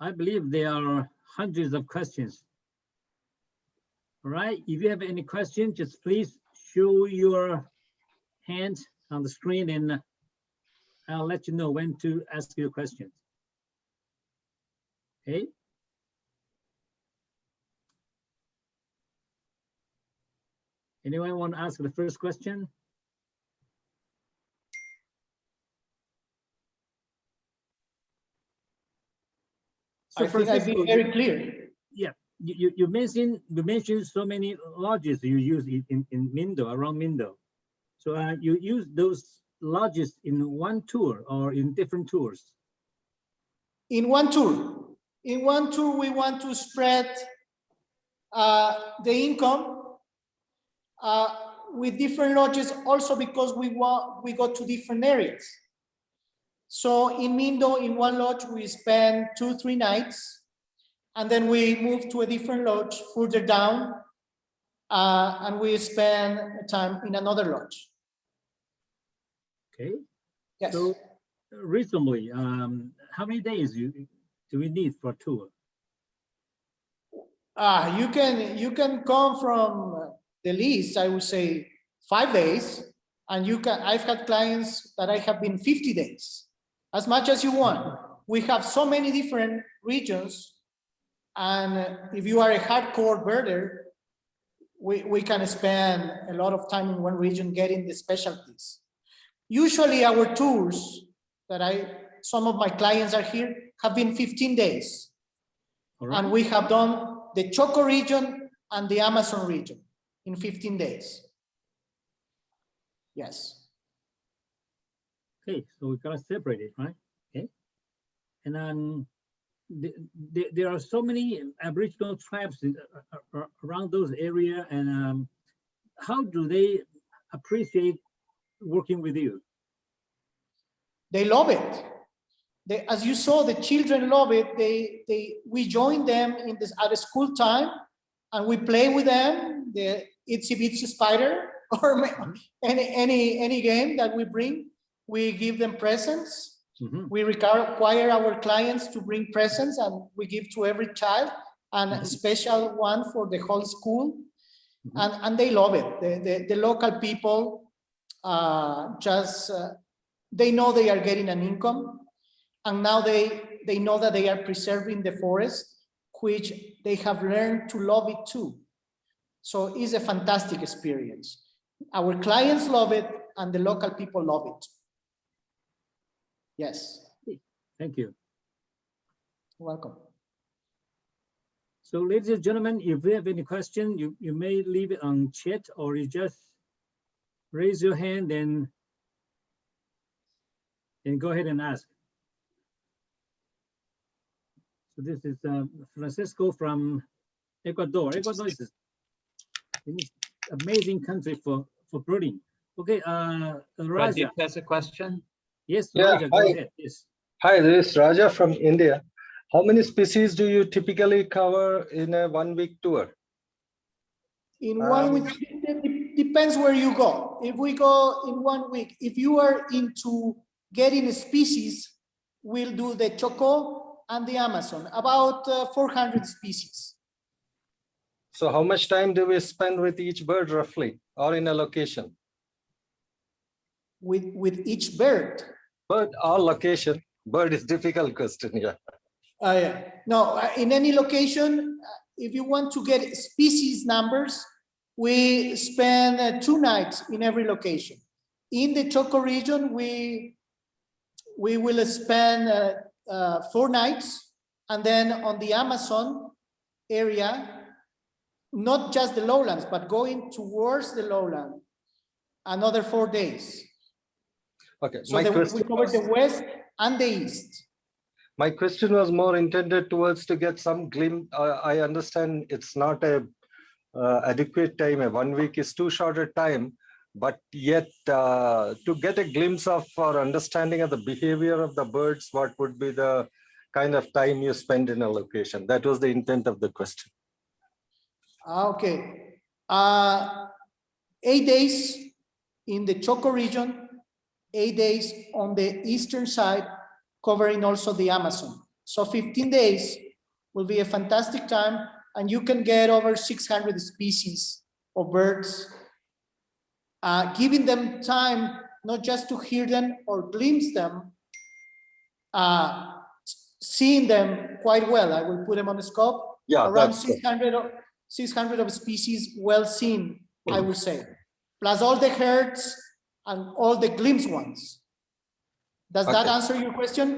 D: I believe there are hundreds of questions. All right, if you have any questions, just please show your hand on the screen and I'll let you know when to ask your questions. Okay. Anyone want to ask the first question?
B: So I think I've been very clear.
D: Yeah, you mentioned so many lodges you use in Mindo, around Mindo. So you use those lodges in one tour or in different tours?
B: In one tour. In one tour, we want to spread the income with different lodges, also because we go to different areas. So in Mindo, in one lodge, we spend 2-3 nights, and then we move to a different lodge further down, and we spend time in another lodge.
D: Okay.
B: Yes.
D: So reasonably, how many days do we need for a tour?
B: You can come from the least, I would say 5 days, and I've had clients that I have been 50 days, as much as you want. We have so many different regions, and if you are a hardcore birder, we can spend a lot of time in one region getting the specialties. Usually our tours some of my clients are here, have been 15 days. Right. And we have done the Choco region and the Amazon region in 15 days. Yes.
D: Okay, so we gotta separate it, right? Okay. And then there are so many Aboriginal tribes around those areas, and how do they appreciate working with you?
B: They love it. As you saw, the children love it. We join them at a school time, and we play with them. The Itsy Bitsy Spider, or any game that we bring. We give them presents. Mm-hmm. We require our clients to bring presents, and we give to every child, and a special one for the whole school. Mm-hmm. And they love it. The local people they know they are getting an income, and now they know that they are preserving the forest, which they have learned to love it too. So it's a fantastic experience. Our clients love it, and the local people love it. Yes.
D: Thank you.
B: You're welcome.
D: So ladies and gentlemen, if you have any question, you may leave it on chat, or you just raise your hand and go ahead and ask. So this is Francisco from Ecuador. Ecuador is an amazing country for birding. Okay, Raja
E: has a question.
D: Yes,
G: yeah,
D: Raja, go ahead. Yes.
G: Hi, this is Raja from India. How many species do you typically cover in a 1-week tour?
B: In 1 week, it depends where you go. If we go in 1 week, if you are into getting a species, we'll do the Choco and the Amazon, about 400 species.
G: So how much time do we spend with each bird roughly, or in a location?
B: With each bird?
G: Bird or location? Bird is difficult question, yeah.
B: Yeah. No, in any location, if you want to get species numbers, we spend 2 nights in every location. In the Choco region, we will spend 4 nights, and then on the Amazon area, not just the lowlands, but going towards the lowland, another 4 days.
G: Okay,
B: So we cover the west and the east.
G: my question was more intended towards to get some glimpse. I understand it's not a adequate time. 1 week is too short a time, but yet to get a glimpse of or understanding of the behavior of the birds, what would be the kind of time you spend in a location? That was the intent of the question.
B: Okay. 8 days in the Choco region, 8 days on the eastern side, covering also the Amazon. So 15 days will be a fantastic time, and you can get over 600 species of birds, giving them time not just to hear them or glimpse them, seeing them quite well. I will put them on the scope.
G: Yeah,
B: around
G: that's good.
B: 600 of species well seen, I would say, plus all the herds and all the glimpse ones. Does that
G: Okay.
B: answer your question?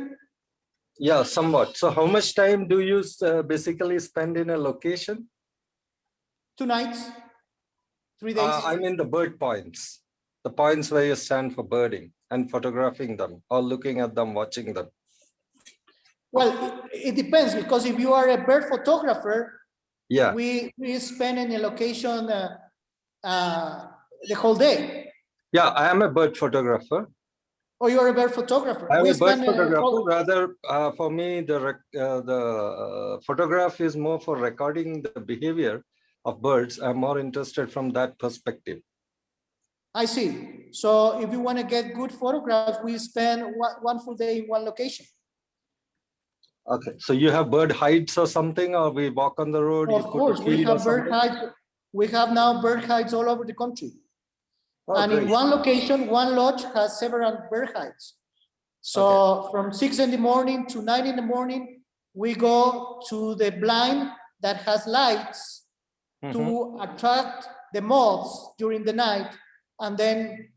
G: Yeah, somewhat. So how much time do you basically spend in a location?
B: 2 nights, 3 days.
G: I mean the bird points, the points where you stand for birding and photographing them or looking at them, watching them.
B: Well, it depends, because if you are a bird photographer,
G: Yeah,
B: we spend in a location the whole day.
G: yeah, I am a bird photographer.
B: Or you are a bird photographer.
G: I'm
B: We
G: a bird
B: spend
G: photographer. Rather, for me, the photograph is more for recording the behavior of birds. I'm more interested from that perspective.
B: I see. So if you want to get good photographs, we spend one full day in one location.
G: Okay, so you have bird hides or something, or we walk on the road?
B: Of course, we have bird hides. We have now bird hides all over the country.
G: Oh,
B: And
G: great.
B: in one location, one lodge has several bird hides. So from 6 in the morning to 9 in the morning, we go to the blind that has lights to attract the moths during the night. And then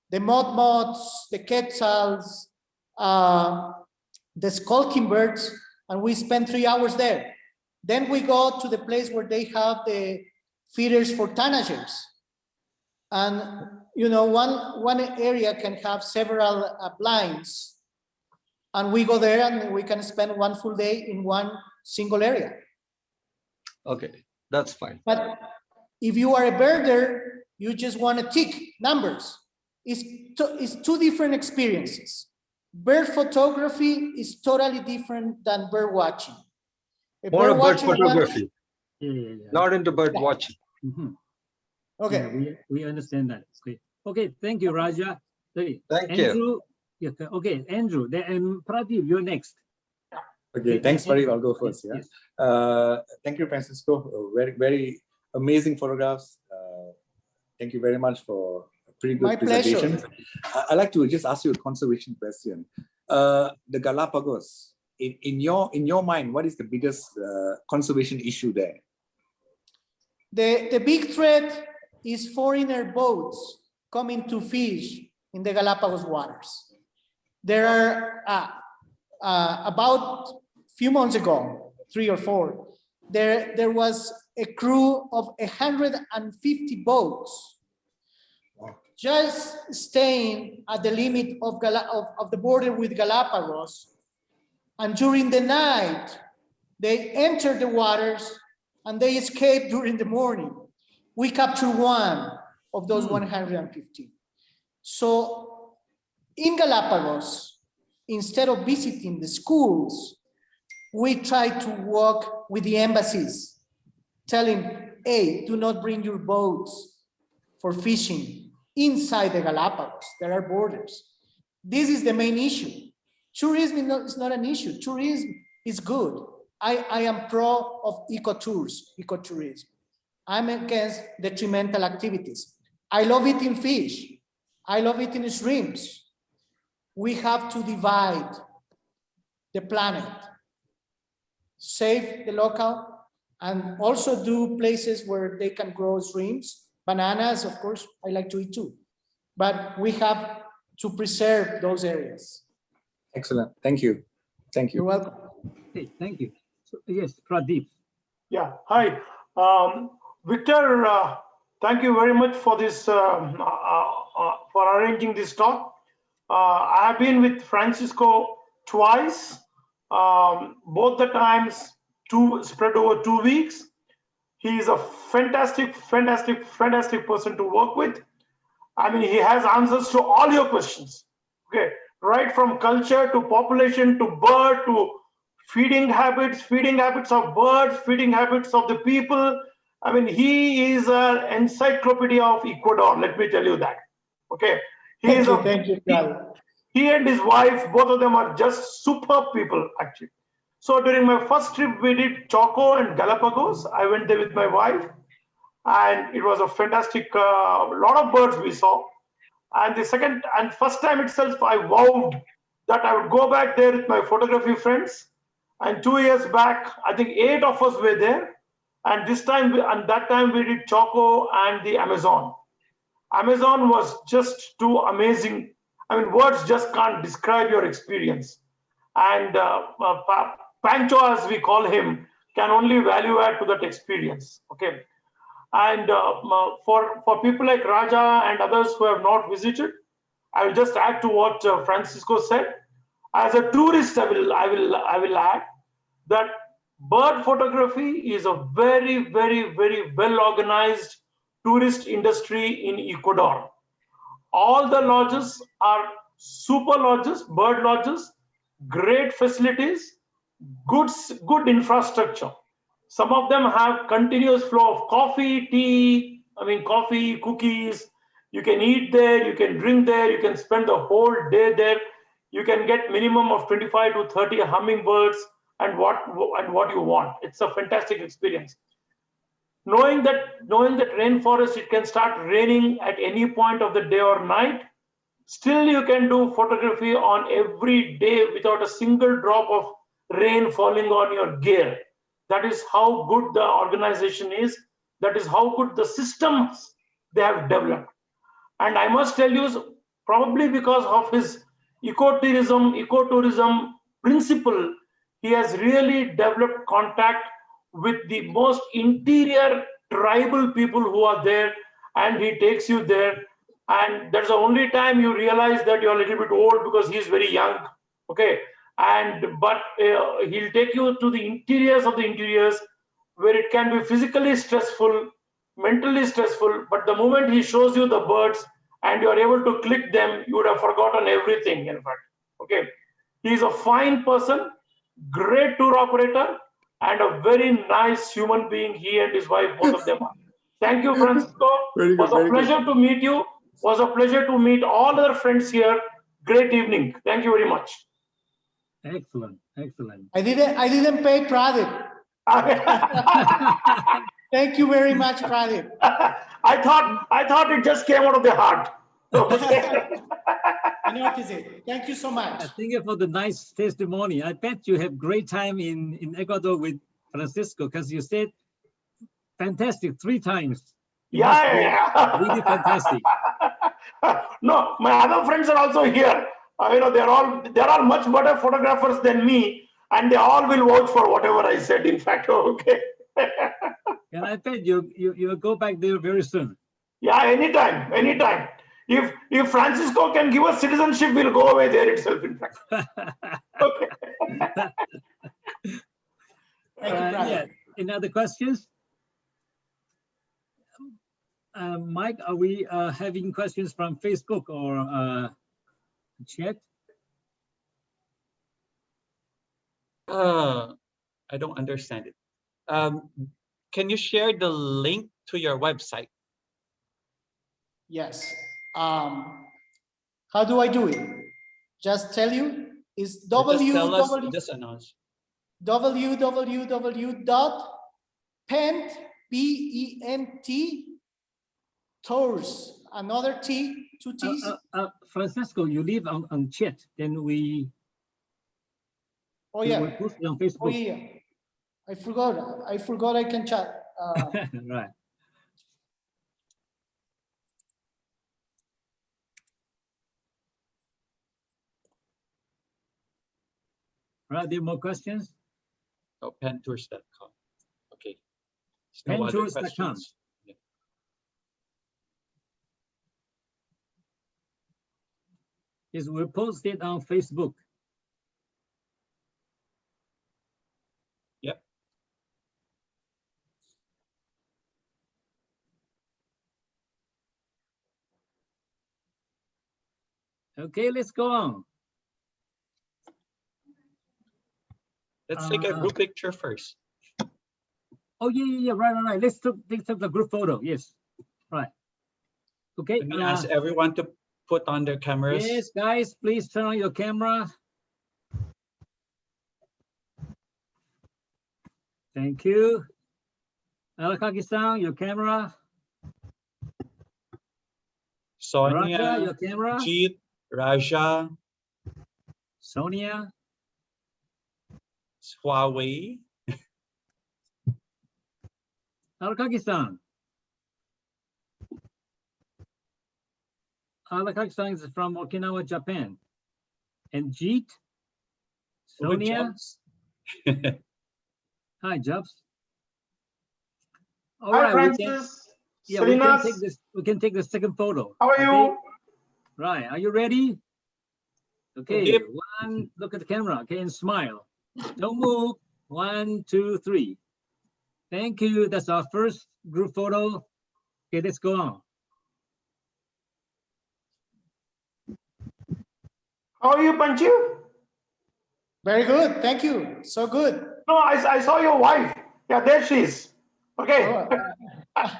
B: the moths, the quetzals, the skulking birds, and we spend 3 hours there. Then we go to the place where they have the feeders for tanagers. And you know, one area can have several blinds, and we go there and we can spend one full day in one single area.
G: Okay, that's fine.
B: But if you are a birder, you just want to tick numbers. It's 2 different experiences. Bird photography is totally different than bird watching.
G: More bird photography,
D: Yeah.
G: not into bird watching.
D: Mhm.
B: Okay.
D: Yeah, we understand that. Okay. Okay, thank you, Raja. Okay.
G: Thank you.
D: Andrew. Yeah, okay, Andrew. Then Pradeep, you're next.
H: Okay, thanks, Farid. I'll go first. Yeah.
D: Yes.
H: Thank you, Francisco. Very amazing photographs. Thank you very much for a pretty good
B: My
H: presentation.
B: pleasure.
H: I'd like to just ask you a conservation question. The Galapagos, in your mind, what is the biggest conservation issue there?
B: The big threat is foreigner boats coming to fish in the Galapagos waters. There are about a few months ago, 3 or 4, there was a crew of 150 boats just staying at the limit of the border with Galapagos. And during the night, they entered the waters and they escaped during the morning. We captured one of those 150. So in Galapagos, instead of visiting the schools, we try to work with the embassies, telling, hey, do not bring your boats for fishing inside the Galapagos. There are borders. This is the main issue. Tourism is not an issue. Tourism is good. I am pro of ecotourism. I'm against detrimental activities. I love eating fish. I love eating shrimps. We have to divide the planet, save the local and also do places where they can grow shrimps, bananas, of course, I like to eat too. But we have to preserve those areas.
H: Excellent. Thank you. Thank
B: You're
H: you.
B: welcome.
D: Okay, thank you. So, yes, Pradeep.
A: Yeah, hi. Victor, thank you very much for this, for arranging this talk. I have been with Francisco twice, both the times spread over 2 weeks. He is a fantastic person to work with. I mean, he has answers to all your questions. Okay, right from culture to population to bird to feeding habits of birds, feeding habits of the people. I mean, he is an encyclopedia of Ecuador. Let me tell you that. Okay,
B: Thank you, Charlie.
A: he and his wife, both of them are just superb people, actually. So during my first trip, we did Choco and Galapagos. I went there with my wife, and it was a fantastic, lot of birds we saw. And the second and first time itself, I vowed that I would go back there with my photography friends. And 2 years back, I think 8 of us were there. And this time, and that time we did Choco and the Amazon. Amazon was just too amazing. I mean, words just can't describe your experience. And Pancho, as we call him, can only value add to that experience. Okay. And for people like Raja and others who have not visited, I will just add to what Francisco said. As a tourist, I will add that bird photography is a very well organized tourist industry in Ecuador. All the lodges are super lodges, bird lodges, great facilities, good infrastructure. Some of them have continuous flow of coffee, tea, coffee, cookies. You can eat there, you can drink there, you can spend the whole day there. You can get minimum of 25 to 30 hummingbirds and what you want. It's a fantastic experience. Knowing that rainforest, it can start raining at any point of the day or night. Still, you can do photography on every day without a single drop of rain falling on your gear. That is how good the organization is. That is how good the systems they have developed. And I must tell you, probably because of his ecotourism principle, he has really developed contact with the most interior tribal people who are there, and he takes you there. And that's the only time you realize that you're a little bit old because he's very young. Okay. But he'll take you to the interiors of the interiors where it can be physically stressful, mentally stressful. But the moment he shows you the birds and you're able to click them, you would have forgotten everything, in fact. Okay. He's a fine person, great tour operator, and a very nice human being. He and his wife, both of them are. Thank you, Francisco.
H: Very good,
A: It was a
H: very good.
A: pleasure to meet you. It was a pleasure to meet all other friends here. Great evening. Thank you very much.
D: Excellent.
B: I didn't pay Pradeep. Thank you very much, Pradeep.
A: I thought it just came out of the heart.
B: I noticed it. Thank you so much.
D: Thank you for the nice testimony. I bet you have great time in Ecuador with Francisco, because you said fantastic 3 times. It must be
A: Yeah.
D: really fantastic.
A: No, my other friends are also here. They're all much better photographers than me, and they all will vouch for whatever I said. In fact, okay.
D: And I bet you'll go back there very soon.
A: Yeah, anytime. If Francisco can give us citizenship, we'll go away there itself. In fact. Okay.
B: Thank you, Pradeep.
D: Yeah. Any other questions? Mike, are we having questions from Facebook or chat?
E: I don't understand it. Can you share the link to your website?
B: Yes. How do I do it? Just tell you. It's
E: Just tell us,
B: www.
E: just announce.
B: www.pent, P-E-N-T, tours, another T, 2 T's.
D: Francisco, you live on chat, then we
B: Oh,
D: will
B: yeah.
D: post it on
B: Oh,
D: Facebook.
B: yeah. I forgot. I forgot I can chat.
D: Right. Right, there are more questions?
E: Oh, pentours.com. Okay. There's no other
D: Pentours.com.
E: questions. Yeah.
D: Yes, we'll post it on Facebook.
E: Yep.
D: Okay, let's go on.
E: Let's take a group picture first.
D: Oh, yeah, right. Let's take the group photo. Yes, right. Okay.
E: Let me ask everyone to put on their cameras.
D: Yes, guys, please turn on your camera. Thank you. Alakaki-san, your camera.
E: Sonia,
D: Raja, your camera.
E: Jeet, Raja,
D: Sonia.
E: Huawei.
D: Alakaki-san. Alakaki-san is from Okinawa, Japan. And Jeet. Sonia. Hi, Jobs. All
A: Hi,
D: right,
A: Francis.
D: we can take
A: Salinas.
D: this. We can take the second photo.
A: How are
D: okay?
A: you?
D: Right. Are you ready? Okay.
E: Yep.
D: One. Look at the camera. Okay, and smile. Don't move. 1, 2, 3. Thank you. That's our first group photo. Okay, let's go on.
A: How are you, Panchu?
B: Very good. Thank you. So good.
A: No, I saw your wife. Yeah, there she is. Okay.
B: Oh,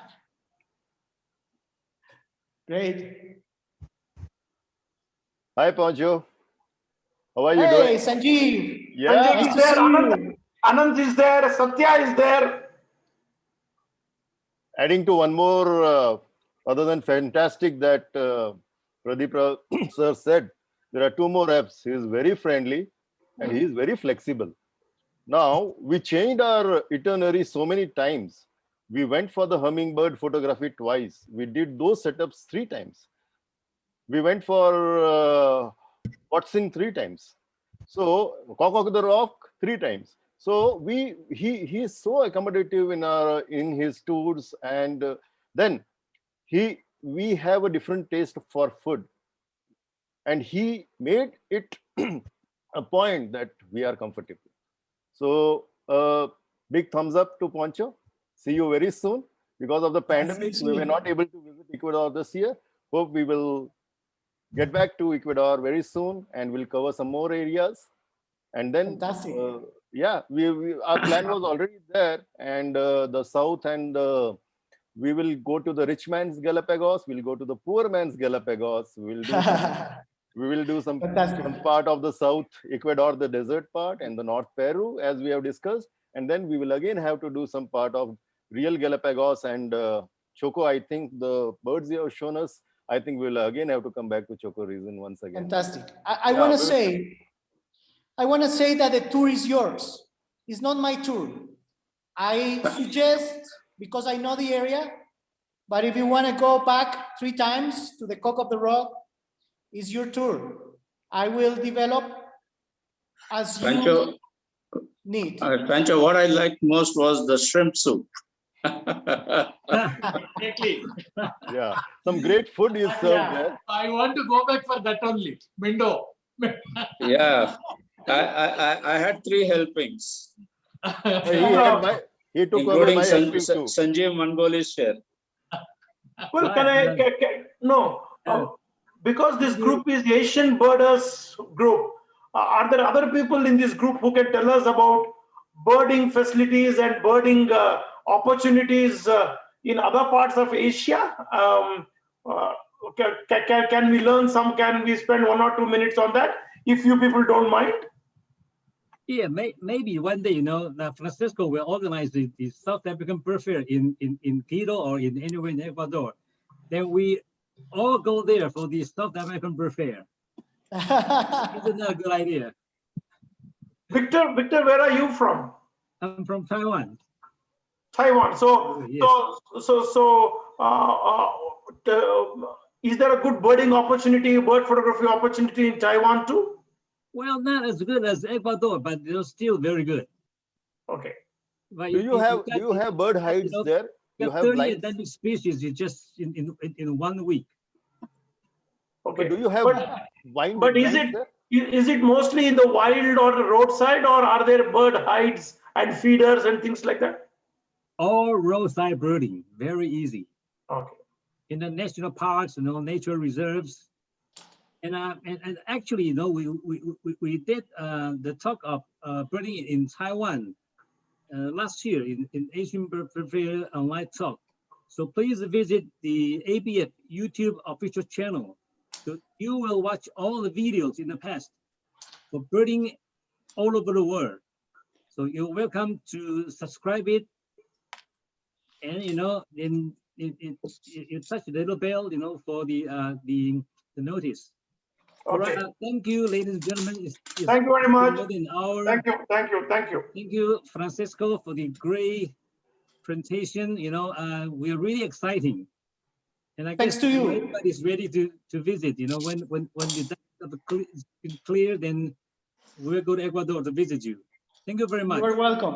B: great.
I: Hi, Pancho. How are you
B: Hey,
I: doing?
B: Sanjeev.
I: Yeah,
A: Sanjay
B: Nice
A: is
B: to
A: there.
B: see you.
A: Anand is there. Satya is there.
I: adding to one more, other than fantastic that Pradeep sir said, there are 2 more apps. He is very friendly and he is very flexible. Now, we changed our itinerary so many times. We went for the hummingbird photography twice. We did those setups 3 times. We went for watching 3 times. So Cock of the Rock 3 times. So he is so accommodative in his tours, and then we have a different taste for food, and he made it a point that we are comfortable. So big thumbs up to Poncho. See you very soon. Because of the pandemic, we were not able to visit Ecuador this year. Hope we will get back to Ecuador very soon, and we'll cover some more areas. And then,
B: Fantastic.
I: yeah, our plan was already there, and the south, and we will go to the rich man's Galapagos. We'll go to the poor man's Galapagos. We will do some part of the south Ecuador, the desert part, and the north Peru, as we have discussed. And then we will again have to do some part of real Galapagos and Choco. I think the birds you have shown us, I think we'll again have to come back to Choco region once again.
B: Fantastic. I want to say that the tour is yours. It's not my tour. I suggest, because I know the area, but if you want to go back 3 times to the Cock of the Rock, it's your tour. I will develop as you need.
J: Pancho, what I liked most was the shrimp soup.
I: Yeah, some great food is served there.
C: I want to go back for that only. Window.
J: Yeah, I had 3 helpings.
I: He took
J: including
I: away my helping too.
J: Sanjeev Mangoli's share.
A: Well, because this group is the Asian birders group, are there other people in this group who can tell us about birding facilities and birding opportunities in other parts of Asia? Can we learn some? Can we spend 1 or 2 minutes on that, if you people don't mind?
D: Yeah, maybe one day, Francisco will organize the South African bird fair in Quito or in anywhere in Ecuador. Then we all go there for the South African bird fair. Isn't that a good idea?
A: Victor, where are you from?
D: I'm from Taiwan.
A: Taiwan. So,
D: Yes.
A: is there a good birding opportunity, bird photography opportunity in Taiwan too?
D: Well, not as good as Ecuador, but they're still very good.
A: Okay.
D: But
I: Do you have bird hides
D: know,
I: there? You
D: got
I: have
D: 30
I: blinds?
D: endemic species in just in 1 week.
A: Okay.
I: But do you have blind
A: But is
I: blinds there?
A: it mostly in the wild or the roadside, or are there bird hides and feeders and things like that?
D: All roadside birding, very easy.
A: Okay.
D: In the national parks, nature reserves. And actually, we did the talk of birding in Taiwan last year in Asian Bird Fair online talk. So please visit the ABF YouTube official channel. So you will watch all the videos in the past for birding all over the world. So you're welcome to subscribe it. And then it touch the little bell, for the notice. All
A: Okay.
D: right. Thank you, ladies and gentlemen.
A: Thank you very much.
D: More than an hour.
A: Thank you. Thank you. Thank you.
D: Thank you, Francisco, for the great presentation. We're really exciting. And I
B: Thanks
D: guess
B: to you.
D: everybody's ready to visit. When the data is clear, then we'll go to Ecuador to visit you. Thank you very much.
B: You are welcome.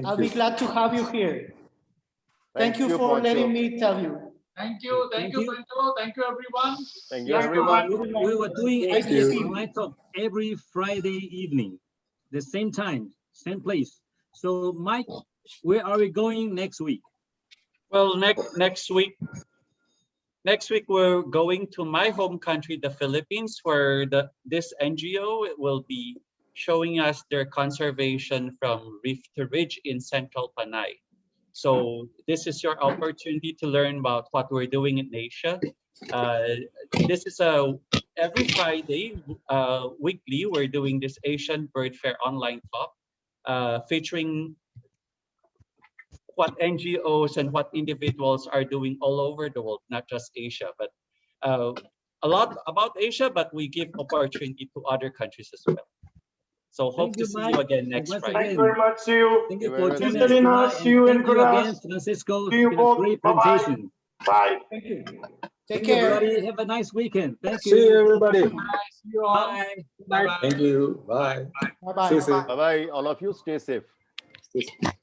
B: I'll be glad to have you here. Thank you for letting me tell you.
C: Thank you,
D: Thank you.
C: Bento. Thank you, everyone.
I: Thank you,
A: Yes,
I: everyone.
D: We were doing
B: Nice to
D: ABS
B: see you.
D: online talk every Friday evening, the same time, same place. So, Mike, where are we going next week?
E: Well, next week we're going to my home country, the Philippines, where this NGO will be showing us their conservation from reef to ridge in central Panay. So this is your opportunity to learn about what we're doing in Asia. This is every Friday, weekly, we're doing this Asian Bird Fair online talk, featuring what NGOs and what individuals are doing all over the world, not just Asia, but a lot about Asia, but we give opportunity to other countries as well. So hope to see you again next
D: Once
E: Friday.
A: Thank you very much. See you.
D: Thank you
I: Thank
D: for
I: you
D: joining
I: very
D: us
A: much.
D: tonight,
A: See you,
D: and thank you again,
A: Enriquez.
D: Francisco.
A: See you
D: It's been a
A: both.
D: great
A: Bye-bye.
D: presentation.
A: Bye.
B: Thank you. Take
D: Thank you,
B: care.
D: everybody. Have a nice weekend. Thank you.
G: See you, everybody.
C: Bye. See you all.
D: Bye.
C: Bye-bye.
H: Thank you. Bye.
B: Bye-bye.
H: Stay safe.
I: Bye bye. All of you stay safe.
H: Stay safe.